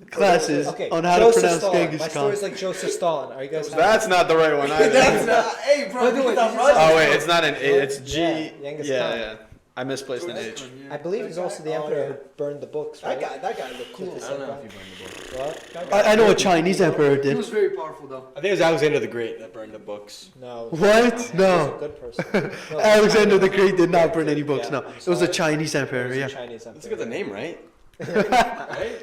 classes
now. Okay,
on how to
Joseph
pronounce
Stalin.
Genghis
My
Khan.
story's like Joseph Stalin. Are you guys?
That's not the right one either.
That's not. Hey, bro. Get that right.
Oh wait, it's not an A. It's G.
Yeah, Genghis Khan.
Yeah. I misplaced an H.
I believe he's also the emperor who burned the books, right?
That guy looked cool.
I don't know if you What?
I know a Chinese emperor
He
did.
was very powerful though.
I think it was Alexander the Great that burned the books.
No.
What?
He's a
No.
good person. No,
Alexander the Great did not burn any books,
Yeah,
no.
I'm
It was a
sorry.
Chinese emperor,
He's a
yeah.
Chinese
Let's
emperor.
get the name right.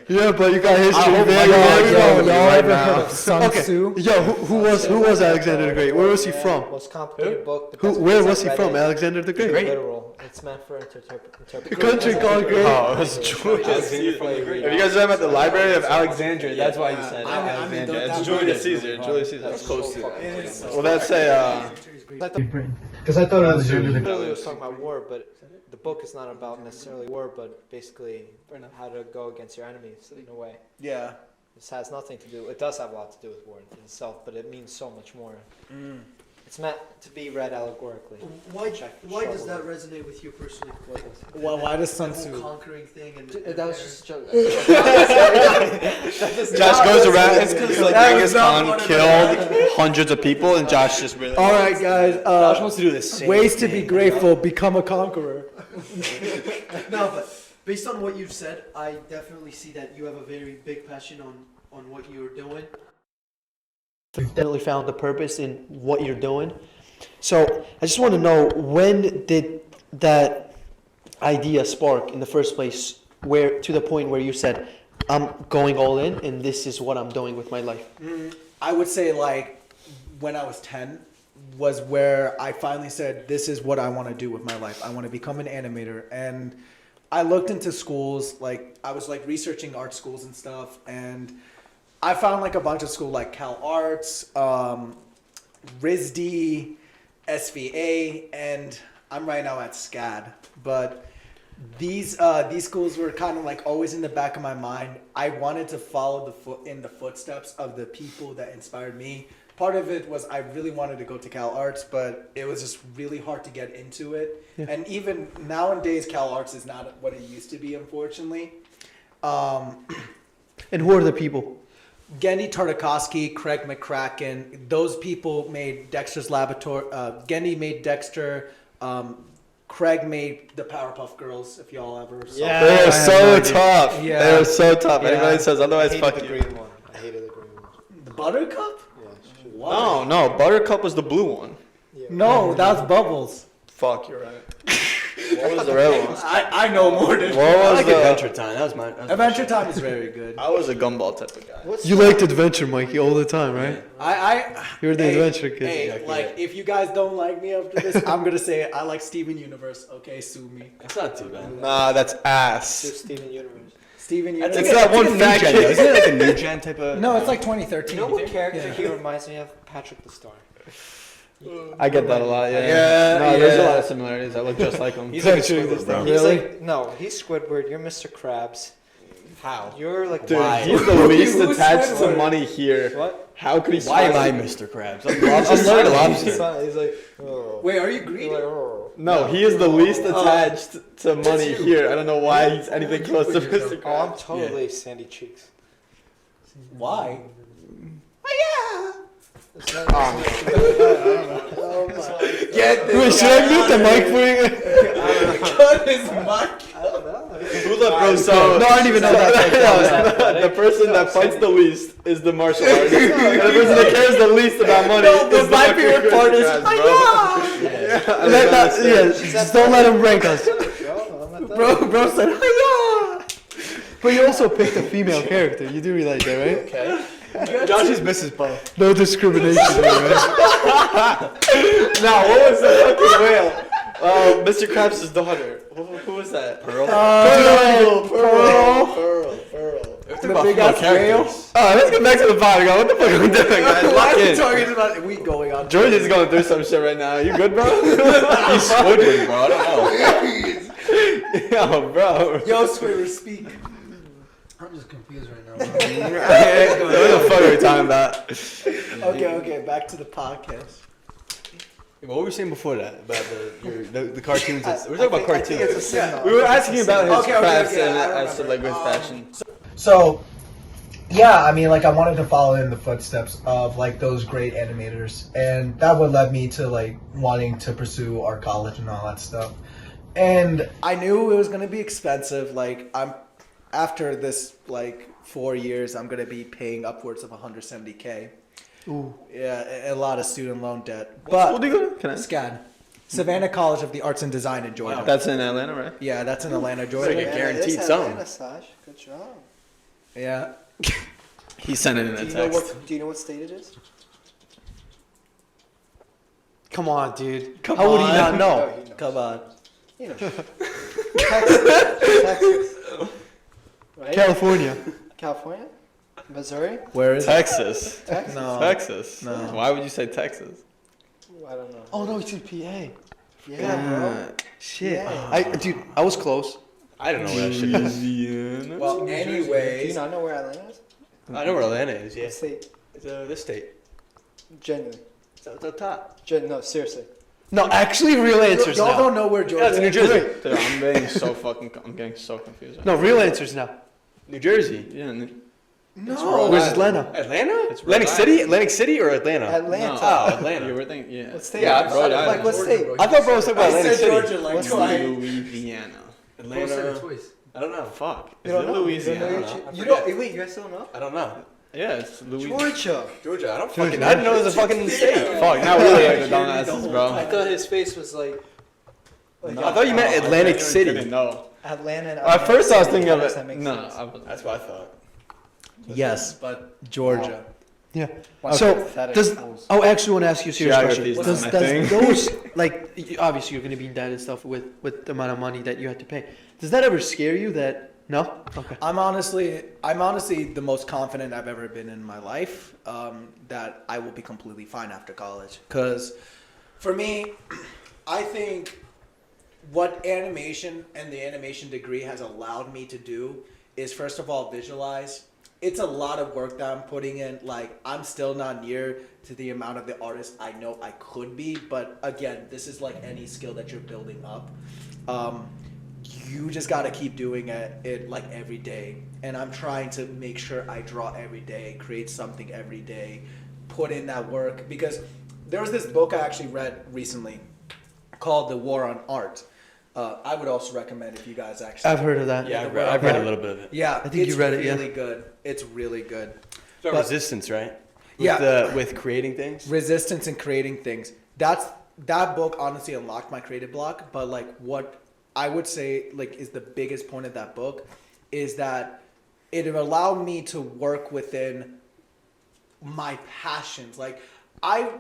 Yeah, but you got history.
hope
man.
Michael
Yo,
Jackson
yo,
right
ever
now.
heard of Sun
Okay.
Tzu?
Yo, who was Alexander the Great? Where was he from?
Most complicated book. but
Who?
that's
Where
because
was
I
he
read
from?
it.
Alexander the Great.
Literal. It's meant for interpretation.
The country called great.
Oh, it was Julius Caesar. If you guys know him at the Library of Alexandria, that's why you said Alexandria. It's Julius Caesar. Julius Caesar. That's close to it. Well, that's
Because I thought it was literally was talking about war, but the book is not about necessarily war, but basically how to go against your enemies in a way.
Yeah.
This has nothing to do. It does have a lot to do with war in itself, but it means so much more. It's meant to be read allegorically.
Why
struggle
does that resonate with you personally?
Well, why does Sun
The whole
Tzu?
conquering thing and
That was just a joke.
Josh goes around. It's because like
That
Genghis
was not
Khan
one of
killed hundreds of people, and Josh just really.
All right, guys.
Josh wants to do this.
Ways to be grateful: become a conqueror.
No, but based on what you've said, I definitely see that you have a very big passion on what you're doing. You've definitely found the purpose in what you're doing. So I just want to know, when did that idea spark in the first place, where to the point where you said, I'm going all in and this is what I'm doing with my life?
I would say like when I was 10 was where I finally said, this is what I want to do with my life. I want to become an animator. And I looked into schools, like I was like researching art schools and stuff, and I found like a bunch of schools like Cal Arts, RISD, SVA, and I'm right now at SCAD. But these schools were kind of like always in the back of my mind. I wanted to follow in the footsteps of the people that inspired me. Part of it was I really wanted to go to Cal Arts, but it was just really hard to get into it. Yeah. And even nowadays, Cal Arts is not what it used to be, unfortunately.
And who are the people?
Gendy Tartakovsky, Craig McCracken, those people made Dexter's Laboratory. Gendy made Dexter. Craig made the Powerpuff Girls, if y'all ever saw
Yeah.
They are
that.
so tough.
Yeah.
They are so tough.
Yeah.
Anybody says otherwise,
I
fuck
hated the
you.
green one. I hated the green one.
The Buttercup?
Yeah.
No, no. Buttercup was the blue one.
No, that was Bubbles.
Fuck, you're right. What was the red one?
I know more than
What
you.
was the
Adventure Time. That was my.
Adventure Time is very good.
I was a gumball type of guy.
What's
You liked adventure, Mikey, all the time, right?
You're
the adventure kid.
Hey, like if you guys don't like me after this, I'm gonna say I like Steven Universe. Okay, sue me.
It's not too bad.
Nah, that's ass.
Just Steven Universe?
Steven Universe.
It's that one fat
Gen,
kid.
isn't it like a new gen type of?
No, it's like 2013.
You know what character he reminds me of? Patrick the Star.
I get that a lot. Yeah.
Yeah,
No, there's a
yeah.
lot of similarities. I look just like him.
He's like a Squidward, bro.
He's like, no, he's Squidward. You're Mr. Krabs.
How?
You're like,
Dude,
Why?
he's the least
Who's
attached to
Squidward?
money here.
what?
How could he?
Why am
survive?
I Mr. Krabs? I'm
I'm Lord
a
Lobster.
He's like, oh.
Wait, are you
He's
greedy?
like, oh.
No, he is the least attached to money here. I don't know why he's anything close to Mr.
Oh, I'm
Krabs.
totally Sandy Cheeks.
Why?
Wait, should I mute the mic for you?
Cut his mic.
Who let bro so?
No, I didn't even know that.
The person that fights the least is the martial artist. And the person that cares the least about money
No, but
is
my
the
favorite part is,
Just don't let him rank us.
bro said, hiya.
But you also picked a female character. You do realize that, right?
Okay.
Josh is Mrs. Bo.
No discrimination there, right?
Now, what was the fucking whale? Mr. Krabs' daughter. Who was that?
Pearl.
The big ass whale.
Alright, let's get back to the podcast. What the fuck are we doing, guys?
Why
Lock
are we
in.
talking about we going on?
George is going through some shit right now. You good, bro?
He's Squidward, bro. I don't know.
Yo, bro.
Yo, Squidward, speak.
I'm just confused right now.
What the fuck are we talking about?
Okay, back to the podcast.
What were we saying before that about the cartoons? We're talking about
I think it's a
cartoons.
signal.
We were asking about his
Okay,
crafts
yeah,
and
I
as to like his fashion.
So, yeah, I mean, like, I wanted to follow in the footsteps of, like, those great animators. And that would led me to, like, wanting to pursue art college and all that stuff. And I knew it was going to be expensive. Like, after this, like, 4 years, I'm going to be paying upwards of $170K.
Ooh.
Yeah, a lot of student loan debt.
What
But
school do you go to? Can I?
SCAD. Savannah College of the Arts and Design in Georgia.
That's in Atlanta, right?
Yeah, that's in Atlanta,
Like
Georgia.
a guaranteed
it's
something.
Atlanta, Saj. Good job.
Yeah.
He sent it in a
Do you know
text.
what? Do you know what state it is?
Come on, dude.
Come
How would he
on.
not know?
No, he knows.
Come on.
You know. Texas. Right?
California.
California? Missouri?
Where is it?
Texas.
Texas?
No.
Texas.
No.
Why would you say Texas?
I don't know.
Oh no, it's in PA.
Yeah,
Shit.
Yeah.
Dude, I was close.
I don't know where that shit is.
Louisiana.
Well,
bro. Do you
anyways,
not know where Atlanta is?
I know where Atlanta is. Yeah,
What state?
it's this state.
Genuinely.
It's up top.
No, seriously.
No, actually, real answers
y'all
now.
don't know where Georgia
Yeah, it's New
is.
Jersey.
Dude, I'm getting so confused. Right
No, real answers now.
New Jersey.
now. Yeah.
No.
Where's Atlanta?
Atlanta?
It's Rhode
Atlantic City or Atlanta?
Atlanta.
Oh, Atlanta.
You were thinking, yeah.
What state?
Yeah,
Rhode
Like
Island.
what state?
I thought bro was talking about
I
Atlantic
said
City.
Georgia like
What's
twice.
Louisiana.
Atlanta. I don't know.
Fuck.
You
Is
don't
it
know?
Louisiana?
You don't know your you don't. Wait, you guys don't know?
I don't know.
Yeah, it's Louisiana.
Georgia.
Georgia. I don't fucking. I didn't know it was a fucking state.
Fuck, now we're like the dumbasses, bro.
I thought his face was like.
I thought you meant Atlantic City.
No.
Atlanta. And
At first I was thinking of
Does
it.
that make
No,
sense?
I was.
That's what I thought.
Yes, but Georgia.
Yeah.
Wow.
So
Pathetic
does
fools.
I actually want to ask you a serious
Geography
question.
is
Does,
not my thing.
does those like obviously you're going to be in debt and stuff with the amount of money that you had to pay. Does that ever scare you? That no? Okay.
I'm honestly the most confident I've ever been in my life that I will be completely fine after college. Because for me, I think what animation and the animation degree has allowed me to do is first of all visualize. It's a lot of work that I'm putting in. Like, I'm still not near to the amount of the artist I know I could be. But again, this is like any skill that you're building up. You just got to keep doing it like every day. And I'm trying to make sure I draw every day, create something every day, put in that work. Because there was this book I actually read recently called The War on Art. I would also recommend if you guys actually...
I've heard of that.
Yeah,
The
I've
War
read,
on
I've read a
Art.
little bit of it.
Yeah,
I think you read it, yeah.
It's really good. It's really good.
It's about
But-
resistance, right?
Yeah.
With creating things.
Resistance and creating things. That book honestly unlocked my creative block. But like what I would say like is the biggest point of that book is that it allowed me to work within my passions. Like I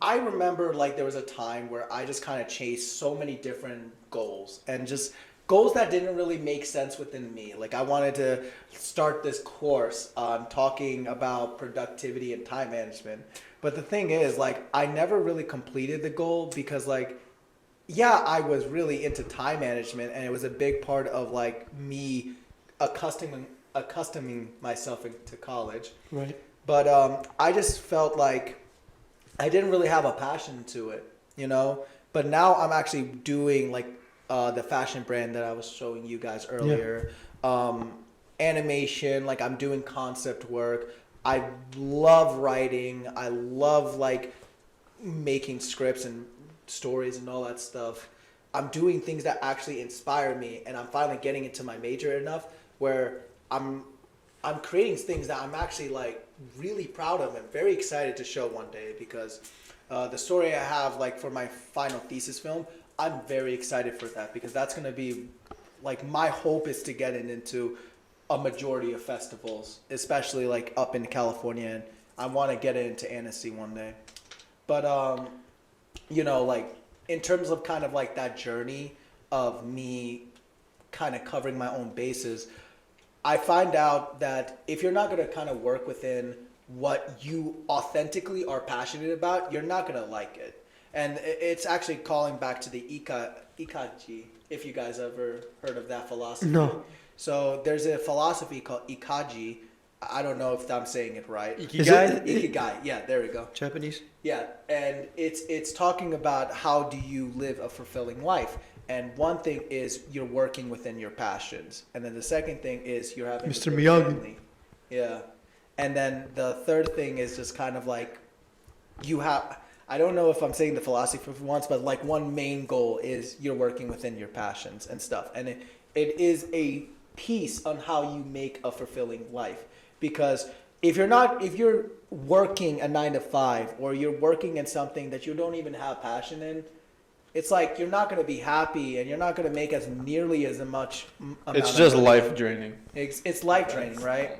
remember like there was a time where I just kind of chased so many different goals and just goals that didn't really make sense within me. Like I wanted to start this course talking about productivity and time management. But the thing is like I never really completed the goal because like yeah, I was really into time management and it was a big part of like me accustoming myself into college.
Right.
But I just felt like I didn't really have a passion to it, you know? But now I'm actually doing like the fashion brand that I was showing you guys earlier. Animation, like I'm doing concept work. I love writing. I love like making scripts and stories and all that stuff. I'm doing things that actually inspire me and I'm finally getting into my major enough where I'm creating things that I'm actually like really proud of and very excited to show one day because the story I have like for my final thesis film, I'm very excited for that because that's going to be like my hope is to get it into a majority of festivals, especially like up in California, and I want to get it into Annecy one day. But you know, like in terms of kind of like that journey of me kind of covering my own bases, I find out that if you're not going to kind of work within what you authentically are passionate about, you're not going to like it. And it's actually calling back to the Ikaji, if you guys ever heard of that philosophy.
No.
So there's a philosophy called Ikaji. I don't know if I'm saying it right.
Ikigai?
Ikigai. Yeah, there we go.
Japanese.
Yeah, and it's talking about how do you live a fulfilling life. And one thing is you're working within your passions. And then the second thing is you're having
Mr.
a good
Miyagi.
family. Yeah. And then the third thing is just kind of like you have, I don't know if I'm saying the philosophy for once, but like one main goal is you're working within your passions and stuff. And it is a piece on how you make a fulfilling life. Because if you're working a 9 to 5 or you're working in something that you don't even have passion in, it's like you're not going to be happy and you're not going to make as nearly as much amount
It's
of
just
money.
life draining.
It's life draining, right?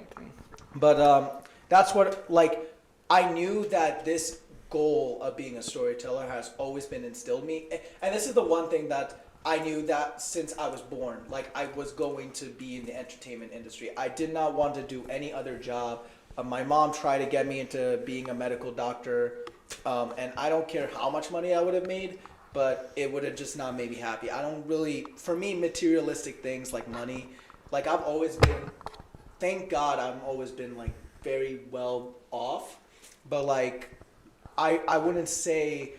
But that's what, like, I knew that this goal of being a storyteller has always been instilled in me. And this is the one thing that I knew that since I was born, like, I was going to be in the entertainment industry. I did not want to do any other job. My mom tried to get me into being a medical doctor, and I don't care how much money I would have made, but it would have just not made me happy. I don't really, for me, materialistic things like money, like, I've always been, thank God I've always been, like, very well off, but, like, I wouldn't say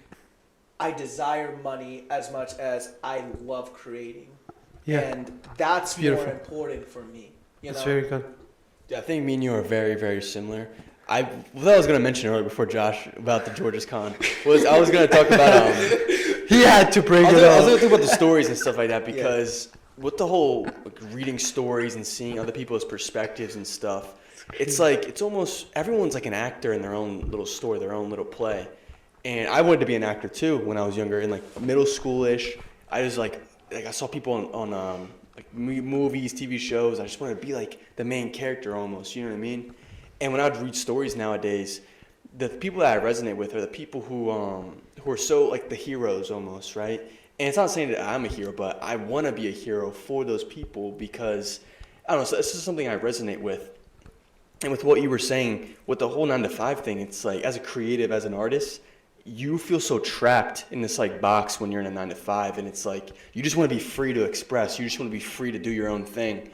I desire money as much as I love creating.
Yeah.
And that's more
beautiful.
important for me. You
That's
know?
very good.
Yeah, I think me and you are very, very similar. What I was going to mention earlier before Josh about the Georges Con was I was going to talk about
He had to bring
I
it
was
up.
going to talk about the stories and stuff like that because with the whole like, reading stories and seeing other people's perspectives and stuff, it's like it's almost everyone's like an actor in their own little story, their own little play. And I wanted to be an actor too when I was younger, in like middle schoolish. I was like I saw people on like movies, TV shows. I just wanted to be like the main character almost. You know what I mean? And when I would read stories nowadays, the people that I resonate with are the people who are so like the heroes almost, right? And it's not saying that I'm a hero, but I want to be a hero for those people because I don't know. So this is something I resonate with. And with what you were saying, with the whole 9 to 5 thing, it's like as a creative, as an artist, you feel so trapped in this like box when you're in a 9 to 5, and it's like you just want to be free to express. You just want to be free to do your own thing.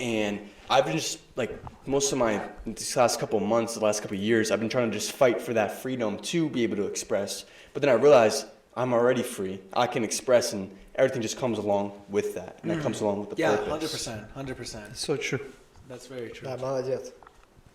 And I've been just like most of my these last couple of months, the last couple of years, I've been trying to just fight for that freedom to be able to express. But then I realized I'm already free. I can express, and everything just comes along with that, and that comes along with the
Yeah,
purpose.
100%.
So true.
That's very true.
Да, молодец.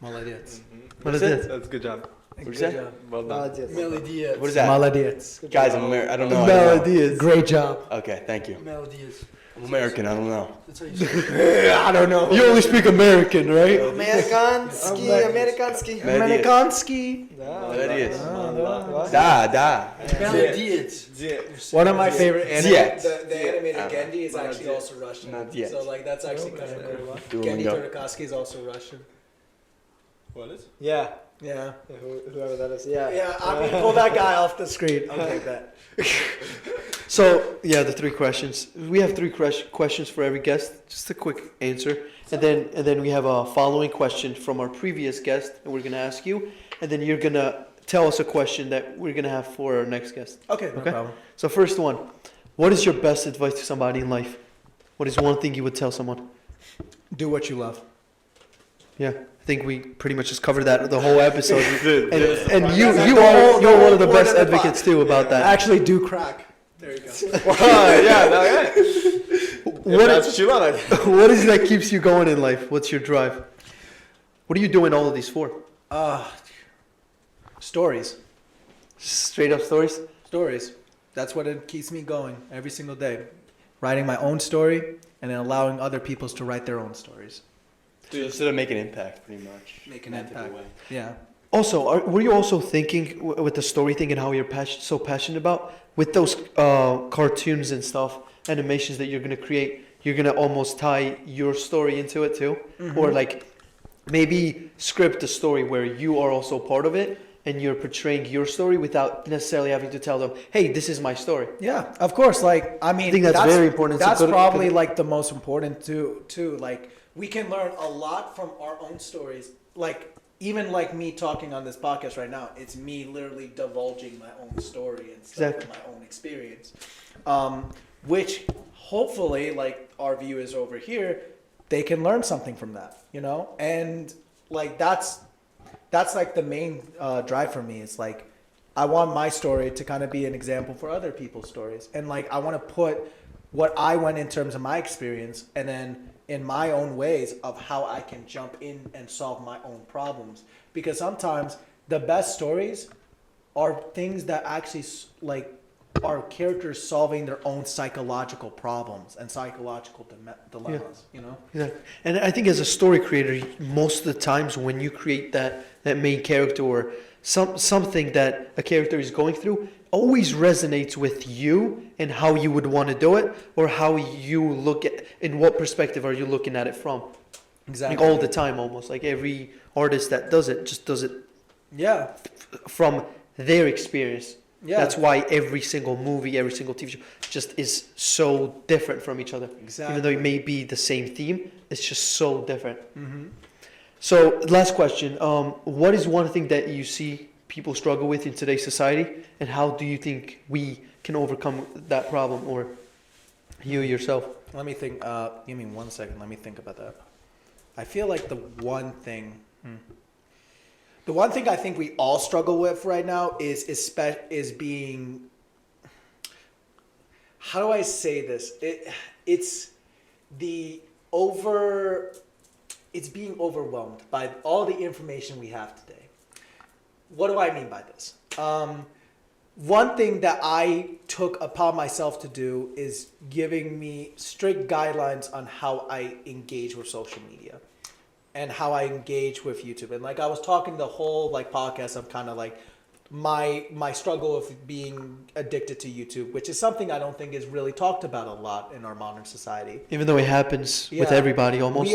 Молодец.
What is it?
That's a good job.
What is that?
Well done.
Молодец.
Melodies.
What is that?
Молодец.
Guys, I'm I don't know.
Melodies.
Great job.
Okay, thank you.
Melodies.
I'm American. I don't know.
That's how you say it.
I don't know.
You only speak American, right?
Американский, американский.
Amerikanski.
That is.
Да.
Da.
Melodies.
One of my favorite anime,
Yet.
the animated
Uh,
Genji is actually also Russian.
Not yet.
So like that's actually kind of cool.
Duolingo.
Genji Tartakovsky is also Russian.
What is?
Yeah.
Yeah.
Whoever that is. Yeah.
Yeah, I mean, pull that guy off the screen. I'll take that.
So, yeah, the 3 questions. We have 3 questions for every guest. Just a quick answer. And then we have a following question from our previous guest, and we're going to ask you. And then you're going to tell us a question that we're going to have for our next guest.
Okay, no
Okay.
problem.
So, first one. What is your best advice to somebody in life? What is one thing you would tell someone?
Do what you love.
Yeah, I think we pretty much just covered that the whole episode.
Dude,
And
That's
you're
the
one of the
whole
best
point of the
advocates too about that.
Actually, do crack. There you go.
What
That's
is,
what you love.
what is it that keeps you going in life? What's your drive? What are you doing all of these for?
Stories.
Straight up stories?
Stories. That's what it keeps me going every single day. Writing my own story and then allowing other people's to write their own stories.
Instead of making an impact, pretty much.
Make an
In that type of
impact.
way.
Yeah.
Also, were you also thinking with the story thing and how you're so passionate about with those cartoons and stuff, animations that you're gonna create? You're gonna almost tie your story into it too, or like maybe script a story where you are also part of it and you're portraying your story without necessarily having to tell them, "Hey, this is my story."
Yeah, of course. Like, I mean,
I think that's very important. It's a
That's
good-
probably like the most important too. Like, we can learn a lot from our own stories. Like, even like me talking on this podcast right now, it's me literally divulging my own story and stuff,
Exactly.
and my own experience. Which hopefully, like our viewers over here, they can learn something from that, you know? And like that's like the main drive for me. It's like I want my story to kind of be an example for other people's stories, and like I want to put what I went in terms of my experience, and then in my own ways of how I can jump in and solve my own problems. Because sometimes the best stories are things that actually like are characters solving their own psychological problems and psychological dilemmas. You know.
Yeah. And I think as a story creator, most of the times when you create that main character or something that a character is going through, always resonates with you and how you would want to do it, or how you look at, in what perspective are you looking at it from.
Exactly.
Like all the time, almost like every artist that does it just does it
Yeah.
from their experience.
Yeah.
That's why every single movie, every single TV show just is so different from each other.
Exactly.
Even though it may be the same theme, it's just so different.
Mm-hmm.
So, last question. What is one thing that you see people struggle with in today's society, and how do you think we can overcome that problem, or you yourself?
Let me think. Give me 1 second. Let me think about that. I feel like the one thing I think we all struggle with right now is being. How do I say this? It's being overwhelmed by all the information we have today. What do I mean by this? One thing that I took upon myself to do is giving me strict guidelines on how I engage with social media and how I engage with YouTube. And like I was talking the whole like podcast of kind of like my struggle of being addicted to YouTube, which is something I don't think is really talked about a lot in our modern society.
Even though it happens with
Yeah.
everybody almost.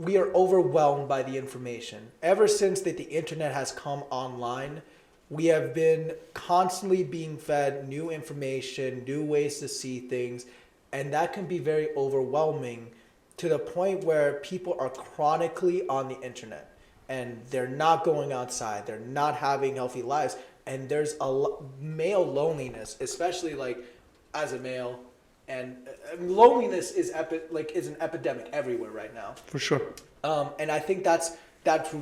We are overwhelmed by the information. Ever since that the internet has come online, we have been constantly being fed new information, new ways to see things, and that can be very overwhelming to the point where people are chronically on the internet and they're not going outside, they're not having healthy lives, and there's male loneliness, especially like as a male, and loneliness is an epidemic everywhere right now.
For sure.
And I think that's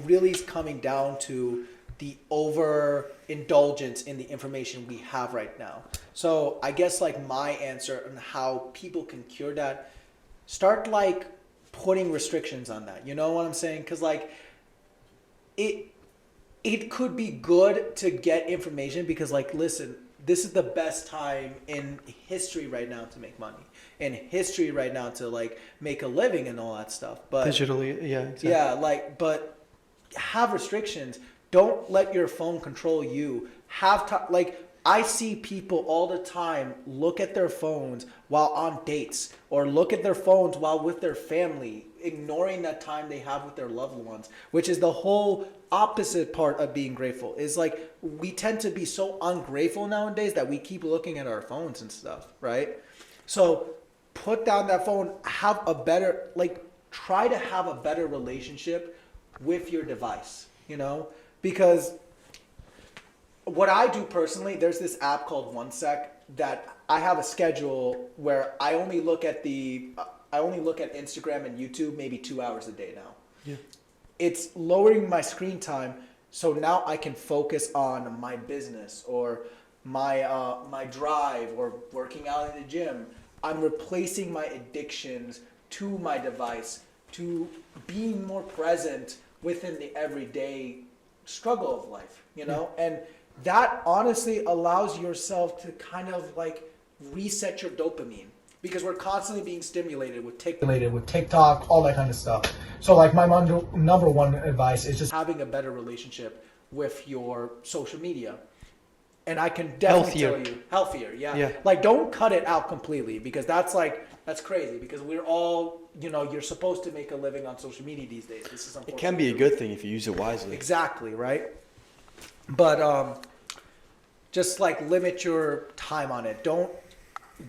really coming down to the overindulgence in the information we have right now. So I guess like my answer on how people can cure that, start like putting restrictions on that. You know what I'm saying? Because like it could be good to get information because like, listen, this is the best time in history right now to make money, in history right now to like make a living and all that stuff. But
Digitally, yeah, exactly.
yeah, like, but have restrictions. Don't let your phone control you. Have time. Like, I see people all the time look at their phones while on dates, or look at their phones while with their family, ignoring that time they have with their loved ones, which is the whole opposite part of being grateful. Is like, we tend to be so ungrateful nowadays that we keep looking at our phones and stuff, right? So put down that phone, have a better, like, try to have a better relationship with your device, you know? Because what I do personally, there's this app called OneSec that I have a schedule where I only look at Instagram and YouTube maybe 2 hours a day now.
Yeah.
It's lowering my screen time, so now I can focus on my business or my drive or working out in the gym. I'm replacing my addictions to my device, to being more present within the everyday struggle of life, you know? And that honestly allows yourself to kind of like reset your dopamine, because we're constantly being stimulated with TikTok, all that kind of stuff. So like my number one advice is just having a better relationship with your social media. And I can definitely tell you, healthier, yeah. Like, don't cut it out completely, because that's crazy, because we're all, you know, you're supposed to make a living on social media these days. This is
It can be a good thing if you use it wisely.
Exactly, right? But just like limit your time on it. Don't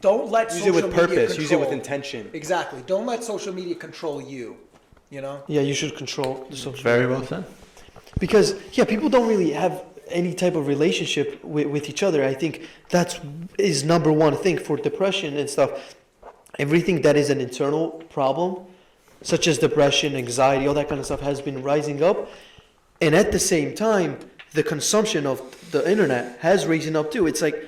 let
Use
social
it with
media
purpose. Use it with
control-
intention.
Exactly. Don't let social media control you, you know?
Yeah, you should control the social
Very
media.
well said.
Because, yeah, people don't really have any type of relationship with each other. I think that is number one thing for depression and stuff. Everything that is an internal problem, such as depression, anxiety, all that kind of stuff, has been rising up. And at the same time, the consumption of the internet has risen up too. It's like,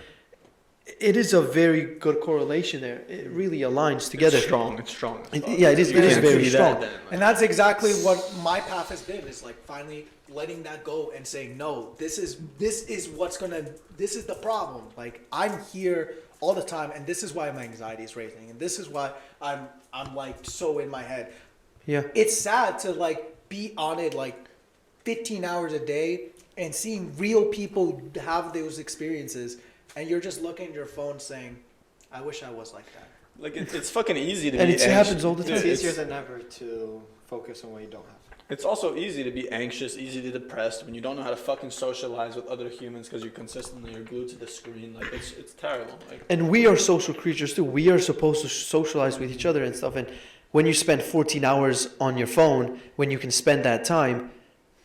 it is a very good correlation there. It really aligns together.
It's strong. It's strong.
Yeah, it is.
You
It is
can't
very
see
strong.
that then, like-
And that's exactly what my path has been, is like finally letting that go and saying, no, this is the problem. Like, I'm here all the time, and this is why my anxiety is raising, and this is why I'm like so in my head.
Yeah.
It's sad to like be on it like 15 hours a day and seeing real people have those experiences, and you're just looking at your phone saying, I wish I was like that.
Like it's fucking easy to
And
be
it
anxious.
happens all the
Dude,
time.
It's easier
it's-
than ever to focus on what you don't have.
It's also easy to be anxious, easy to depressed when you don't know how to fucking socialize with other humans because you're consistently glued to the screen. Like it's terrible. Like
And we are social creatures too. We are supposed to socialize with each other and stuff. And when you spend 14 hours on your phone, when you can spend that time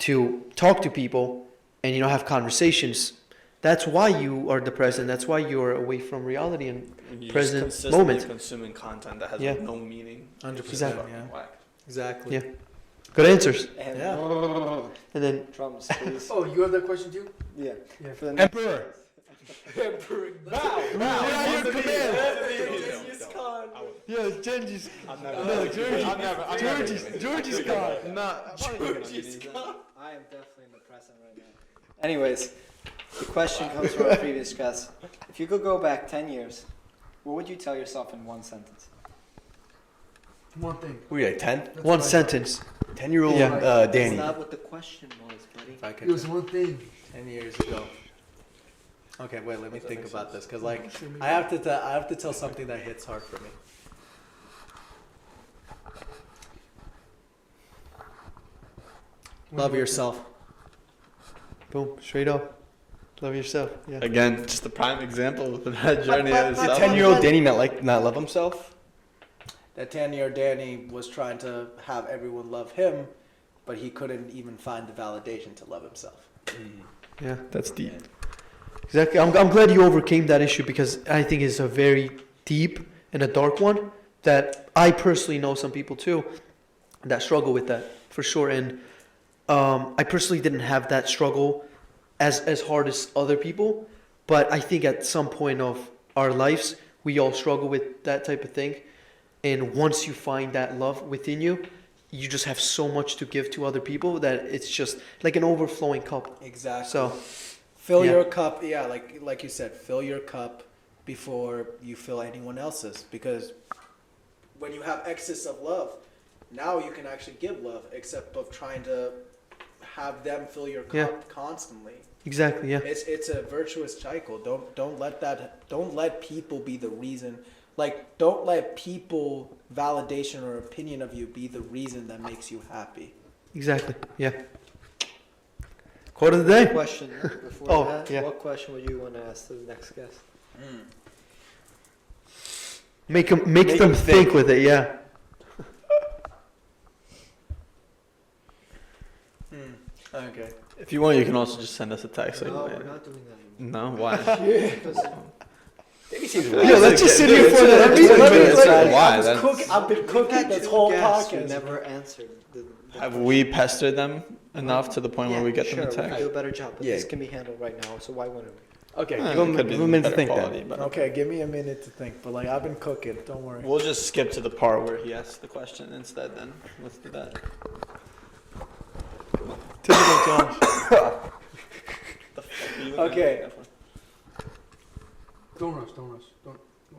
to talk to people and have conversations, that's why you are depressed, and that's why you are away from reality and
you're
present
just consistently
moment.
consuming content that has
Yeah.
like, no meaning.
100%,
It's just fucking
yeah.
whack.
Exactly.
Yeah. Good answers.
And
Yeah.
And then
drums, please.
Oh, you have that question too?
Yeah.
Yeah.
For the next
Emperor. Yeah, Genghis. Georgie's Khan.
I am definitely in the present right now. Anyways, the question comes from a previous guest. If you could go back 10 years, what would you tell yourself in one sentence?
One thing.
Were you like 10?
one sentence.
10-year-old
Yeah.
Danny.
That's not what the question was, buddy.
If I
It
could
was one thing.
10 years ago. Okay, wait, let me think about this, because like I have to tell something that hits hard for me. Love yourself.
Boom. Straight up. Love yourself. Yeah.
Again, just a prime example of that journey.
but-
Did
but-
10-year-old Danny not love himself?
That 10-year Danny was trying to have everyone love him, but he couldn't even find the validation to love himself.
Yeah.
That's deep.
Exactly. I'm glad you overcame that issue, because I think it's a very deep and a dark one that I personally know some people too that struggle with that for sure. And I personally didn't have that struggle as hard as other people, but I think at some point of our lives we all struggle with that type of thing. And once you find that love within you, you just have so much to give to other people that it's just like an overflowing cup.
Exactly.
So
Fill
Yeah.
your cup, yeah, like you said, fill your cup before you fill anyone else's. Because when you have excess of love, now you can actually give love, except of trying to have them fill your cup
Yeah.
constantly.
exactly, yeah.
It's a virtuous cycle. Don't let people be the reason. Like, don't let people validation or opinion of you be the reason that makes you happy.
Exactly, yeah. Quote of the day.
Question before
Oh,
that.
yeah.
What question would you want to ask to the next guest?
Make them think with it, yeah.
Okay.
If you want, you can also just send us a text. Like,
No, we're not doing that anymore.
No, why?
Because
Yeah, let's just sit here for
Let me-
Why?
I've been cooking this whole
guests who
podcast.
never answered.
Have we pestered them enough to the point where we get
sure,
them a
we can do
text?
a better job, but
Yeah.
this can be handled right now, so why wouldn't we?
Okay,
Eh,
give him
it could be
a minute to
better
think
quality,
then.
but
Okay, give me a minute to think. But like, I've been cooking. Don't worry.
we'll just skip to the part where he asks the question instead. Then let's do that.
Typical Josh.
The fuck are you
Okay.
looking at?
Don't rush. Don't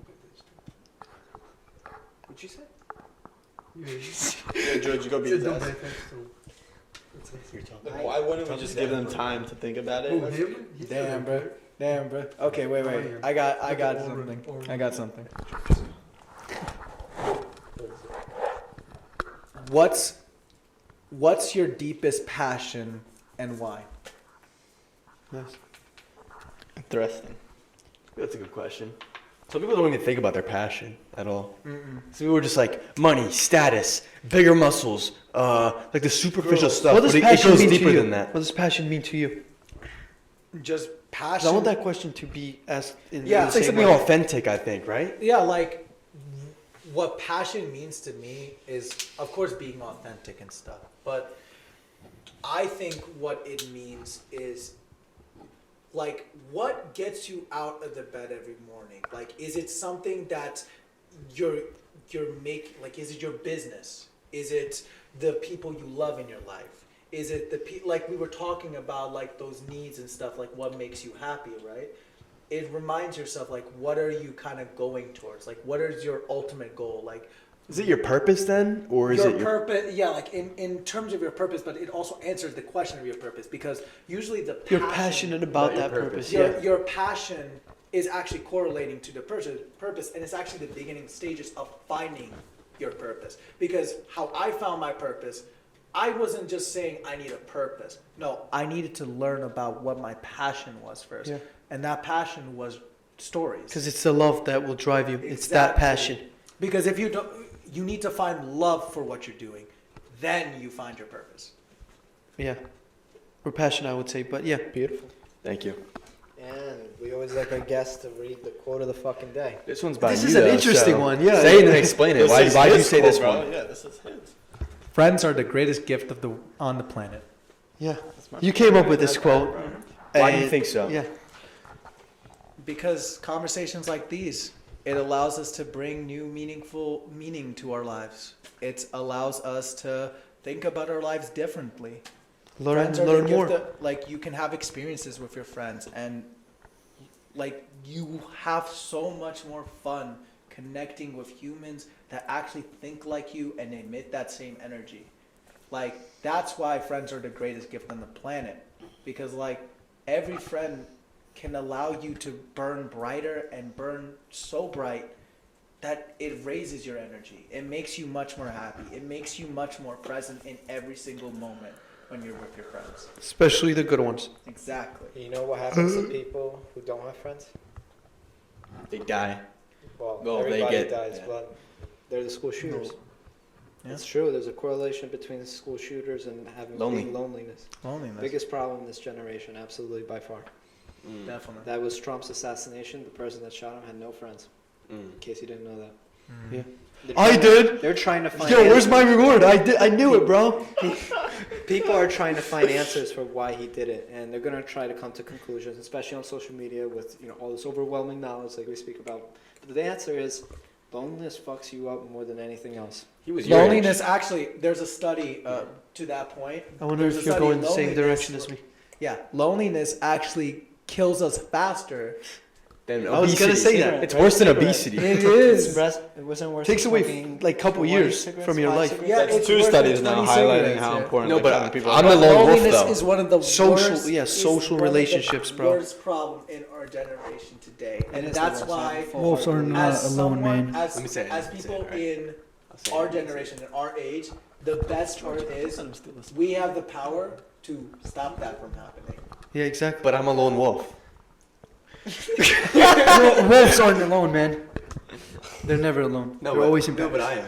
get this.
What'd you say?
Yeah,
Yeah, George, you go beat his
don't
ass.
get this.
Like, why wouldn't we just give them time to think about
Oh,
it?
him?
Damn, bro. Damn, bro. Okay, wait. I got something. I got something. What's your deepest passion and why?
Nice.
Interesting.
That's a good question. Some people don't even think about their passion at all. Some people are just like money, status, bigger muscles, like the superficial stuff.
What does
but it
passion
goes
mean
deeper
to you?
than that.
What does passion mean to you?
Just
'Cause
passion.
I want that question to be asked in
Yeah,
the
It's like
same
something
way.
authentic, I think, right?
Yeah, like what passion means to me is, of course, being authentic and stuff. But I think what it means is like, what gets you out of the bed every morning? Like, is it something that you're making, like, is it your business? Is it the people you love in your life? Is it like we were talking about, like, those needs and stuff, like what makes you happy, right? It reminds yourself, like, what are you kind of going towards? Like, what is your ultimate goal? Like,
Is it your purpose then, or is
your
it your
purpose? Yeah, like in terms of your purpose, but it also answers the question of your purpose, because usually the
You're
passion,
passionate about
About your
that
purpose.
purpose.
your passion is actually correlating to the purpose, and it's actually the beginning stages of finding your purpose. Because how I found my purpose, I wasn't just saying I need a purpose. No, I needed to learn about what my passion was first,
Yeah.
and that passion was stories.
Because it's the love that will drive you. It's that
Exactly.
passion.
Because if you don't, you need to find love for what you're doing, then you find your purpose.
Yeah. Or passion, I would say. But yeah.
beautiful? Thank you.
And we always like our guests to read the quote of the fucking day.
This one's by
This
you.
is an
though,
interesting
so
one, yeah.
Say it and explain it.
This
Why
is
did you
his
say
quote,
this
bro.
one?
Yeah, this is his.
Friends are the greatest gift on the planet.
Yeah. You came up with this quote.
Why do you
and-
think so?
Yeah.
Because conversations like these, it allows us to bring new meaningful meaning to our lives. It allows us to think about our lives differently. Friends are the
Learn
gift
more.
that, like, you can have experiences with your friends, and like you have so much more fun connecting with humans that actually think like you and emit that same energy. Like, that's why friends are the greatest gift on the planet, because like every friend can allow you to burn brighter and burn so bright that it raises your energy. It makes you much more happy. It makes you much more present in every single moment when you're with your friends.
Especially the good ones.
Exactly.
You know what happens to people who don't have friends?
They die.
Well,
Well, they
everybody
get-
dies,
yeah.
but they're the school shooters.
Yeah.
It's true. There's a correlation between the school shooters and having loneliness.
Loneliness.
Biggest problem in this generation, absolutely by far.
Definitely.
That was Trump's assassination. The person that shot him had no friends.
Mm.
In case you didn't know that.
Yeah.
They're
I
trying to-
did.
They're trying to find.
Yo, where's my
answers.
reward? I knew it, bro.
People are trying to find answers for why he did it, and they're gonna try to come to conclusions, especially on social media with all this overwhelming knowledge like we speak about. But the answer is, loneliness fucks you up more than anything else.
He was your
Loneliness,
age.
actually, there's a study to that point.
I wonder
There's
if
a
you're
study,
going the same
loneliness-
direction as me.
Yeah, loneliness actually kills us faster.
Then
I was gonna
obesity.
say that.
It's worse than obesity.
It is.
It wasn't worth
Takes away
smoking
like couple
one
years
cigarettes,
from your
5
life.
cigarettes.
Yeah,
That's
it's
two
worth
studies
it,
now
20
highlighting
cigarettes,
how
yeah.
important
No,
like,
but
having people.
I'm the lone wolf,
Loneliness
though.
is one of the
Social-
worst,
yeah,
is
social
one of the
relationships, bro.
Worst problem in our generation today, and
is the
that's
worst.
why
Wolves are not
as
alone,
someone,
man.
as
Let me say it,
as
let me say
people
it, right?
in
I'll say
our
it.
generation and our age, the best part is we have the power to stop that from happening.
Yeah, exactly.
But I'm a lone wolf.
Wolves aren't alone, man. They're never alone. They're always in pairs.
I am.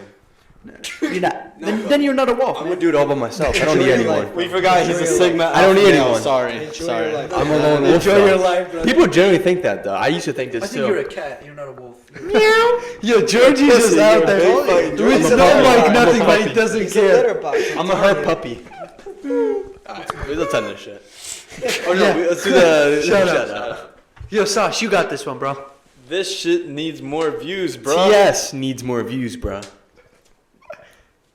You're not. Then you're not a wolf,
I'm
man.
gonna do it all by myself. I don't need
Enjoy your
anyone.
life.
We forgot he's a Sigma.
I don't need
alpha male.
anyone.
Sorry.
Enjoy
Sorry.
your life.
I'm a lone wolf.
Enjoy your
though.
life, brother.
People generally think that though. I used to think this
I
too.
think you're a cat. You're not a wolf.
Yo, Georgie's just out there. With
I'm a
no
puppy.
mic, nothing,
I'm a
but he
puppy.
doesn't
He's a
care.
litter box.
I'm a her puppy. Alright, let's end this shit. Oh no,
Yeah.
let's do the
Shout
shout
out.
out.
Yo, Sash, you got this one, bro.
This shit needs more views, bro.
TS needs more views, bro.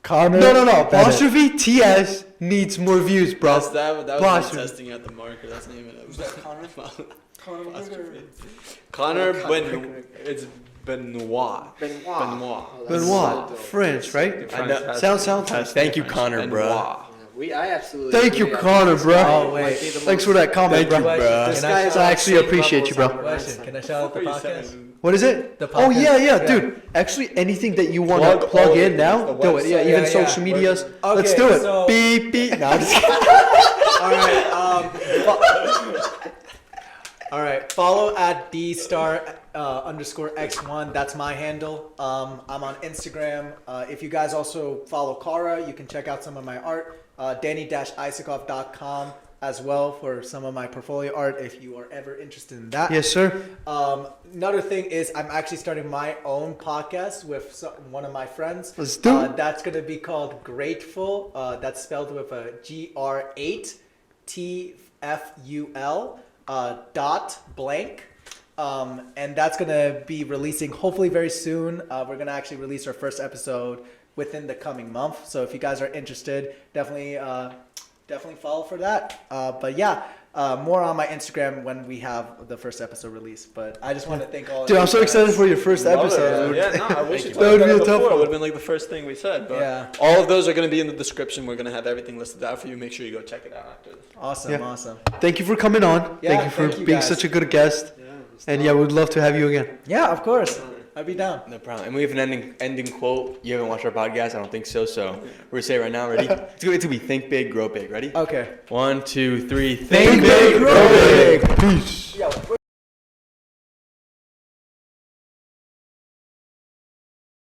Connor.
No. Apostrophe TS needs more views, bro.
That was me
Apostrophe.
testing out the marker. That's the name of it.
Who's that, Connor?
Connor Ben. It's Benoit.
Benoit.
Benoit.
Oh, that's
Benoit,
so dope.
French, right?
I know.
Fantastic.
Sounds
Uh, Thank you, Connor, bro.
Benoit.
I absolutely.
Thank you,
agree. I
Connor,
think this
bro.
guy
Oh, wait.
might be the
Thanks
most-
for that comment,
Thank you,
bro.
bro.
This
Can
guy
I-
is
I
on
actually
same
appreciate
level
you,
as
bro.
Albert
Question.
Einstein.
Can I shout out the
What are you
podcast?
saying?
What is it?
The
Oh yeah,
podcast.
dude. Actually, anything that you want to
Plug
plug
all
in
the
now, do it. Yeah,
website.
even
Yeah,
social
yeah.
medias.
Okay,
Let's do it.
so-
Beep beep. No, I'm just kidding.
All right, follow at _X1. That's my handle. I'm on Instagram. If you guys also follow Kara, you can check out some of my art. Danny-Isakov.com as well for some of my portfolio art if you are ever interested in that.
Yes, sir.
Another thing is I'm actually starting my own podcast with one of my friends.
Let's do it.
That's going to be called Grateful. That's spelled with a GR8 TFUL. dot blank. And that's going to be releasing hopefully very soon. We're going to actually release our first episode within the coming month. So if you guys are interested, definitely follow for that. But yeah, more on my Instagram when we have the first episode released. But I just want to thank all of
Dude,
you
I'm so
guys.
excited for your first
Love it,
episode.
man. Yeah, no, I wish you
That would
told
be
me
a
that
tough
before. It
one.
would have been like the first thing we said. But
Yeah.
all of those are going to be in the description. We're going to have everything listed out for you. Make sure you go check it out after this.
Awesome,
Yeah.
awesome.
Thank you for coming on.
Yeah,
thank you for
thank you
being
guys.
such a good guest. And yeah, we'd love to have you again.
Yeah, of course. I'd be down.
No problem. And we have an ending quote. You haven't watched our podcast? I don't think so. So we're gonna say it right now. Ready? It's going to be think big, grow big. Ready?
Okay.
1, 2, 3.
Think big, grow big.
Peace.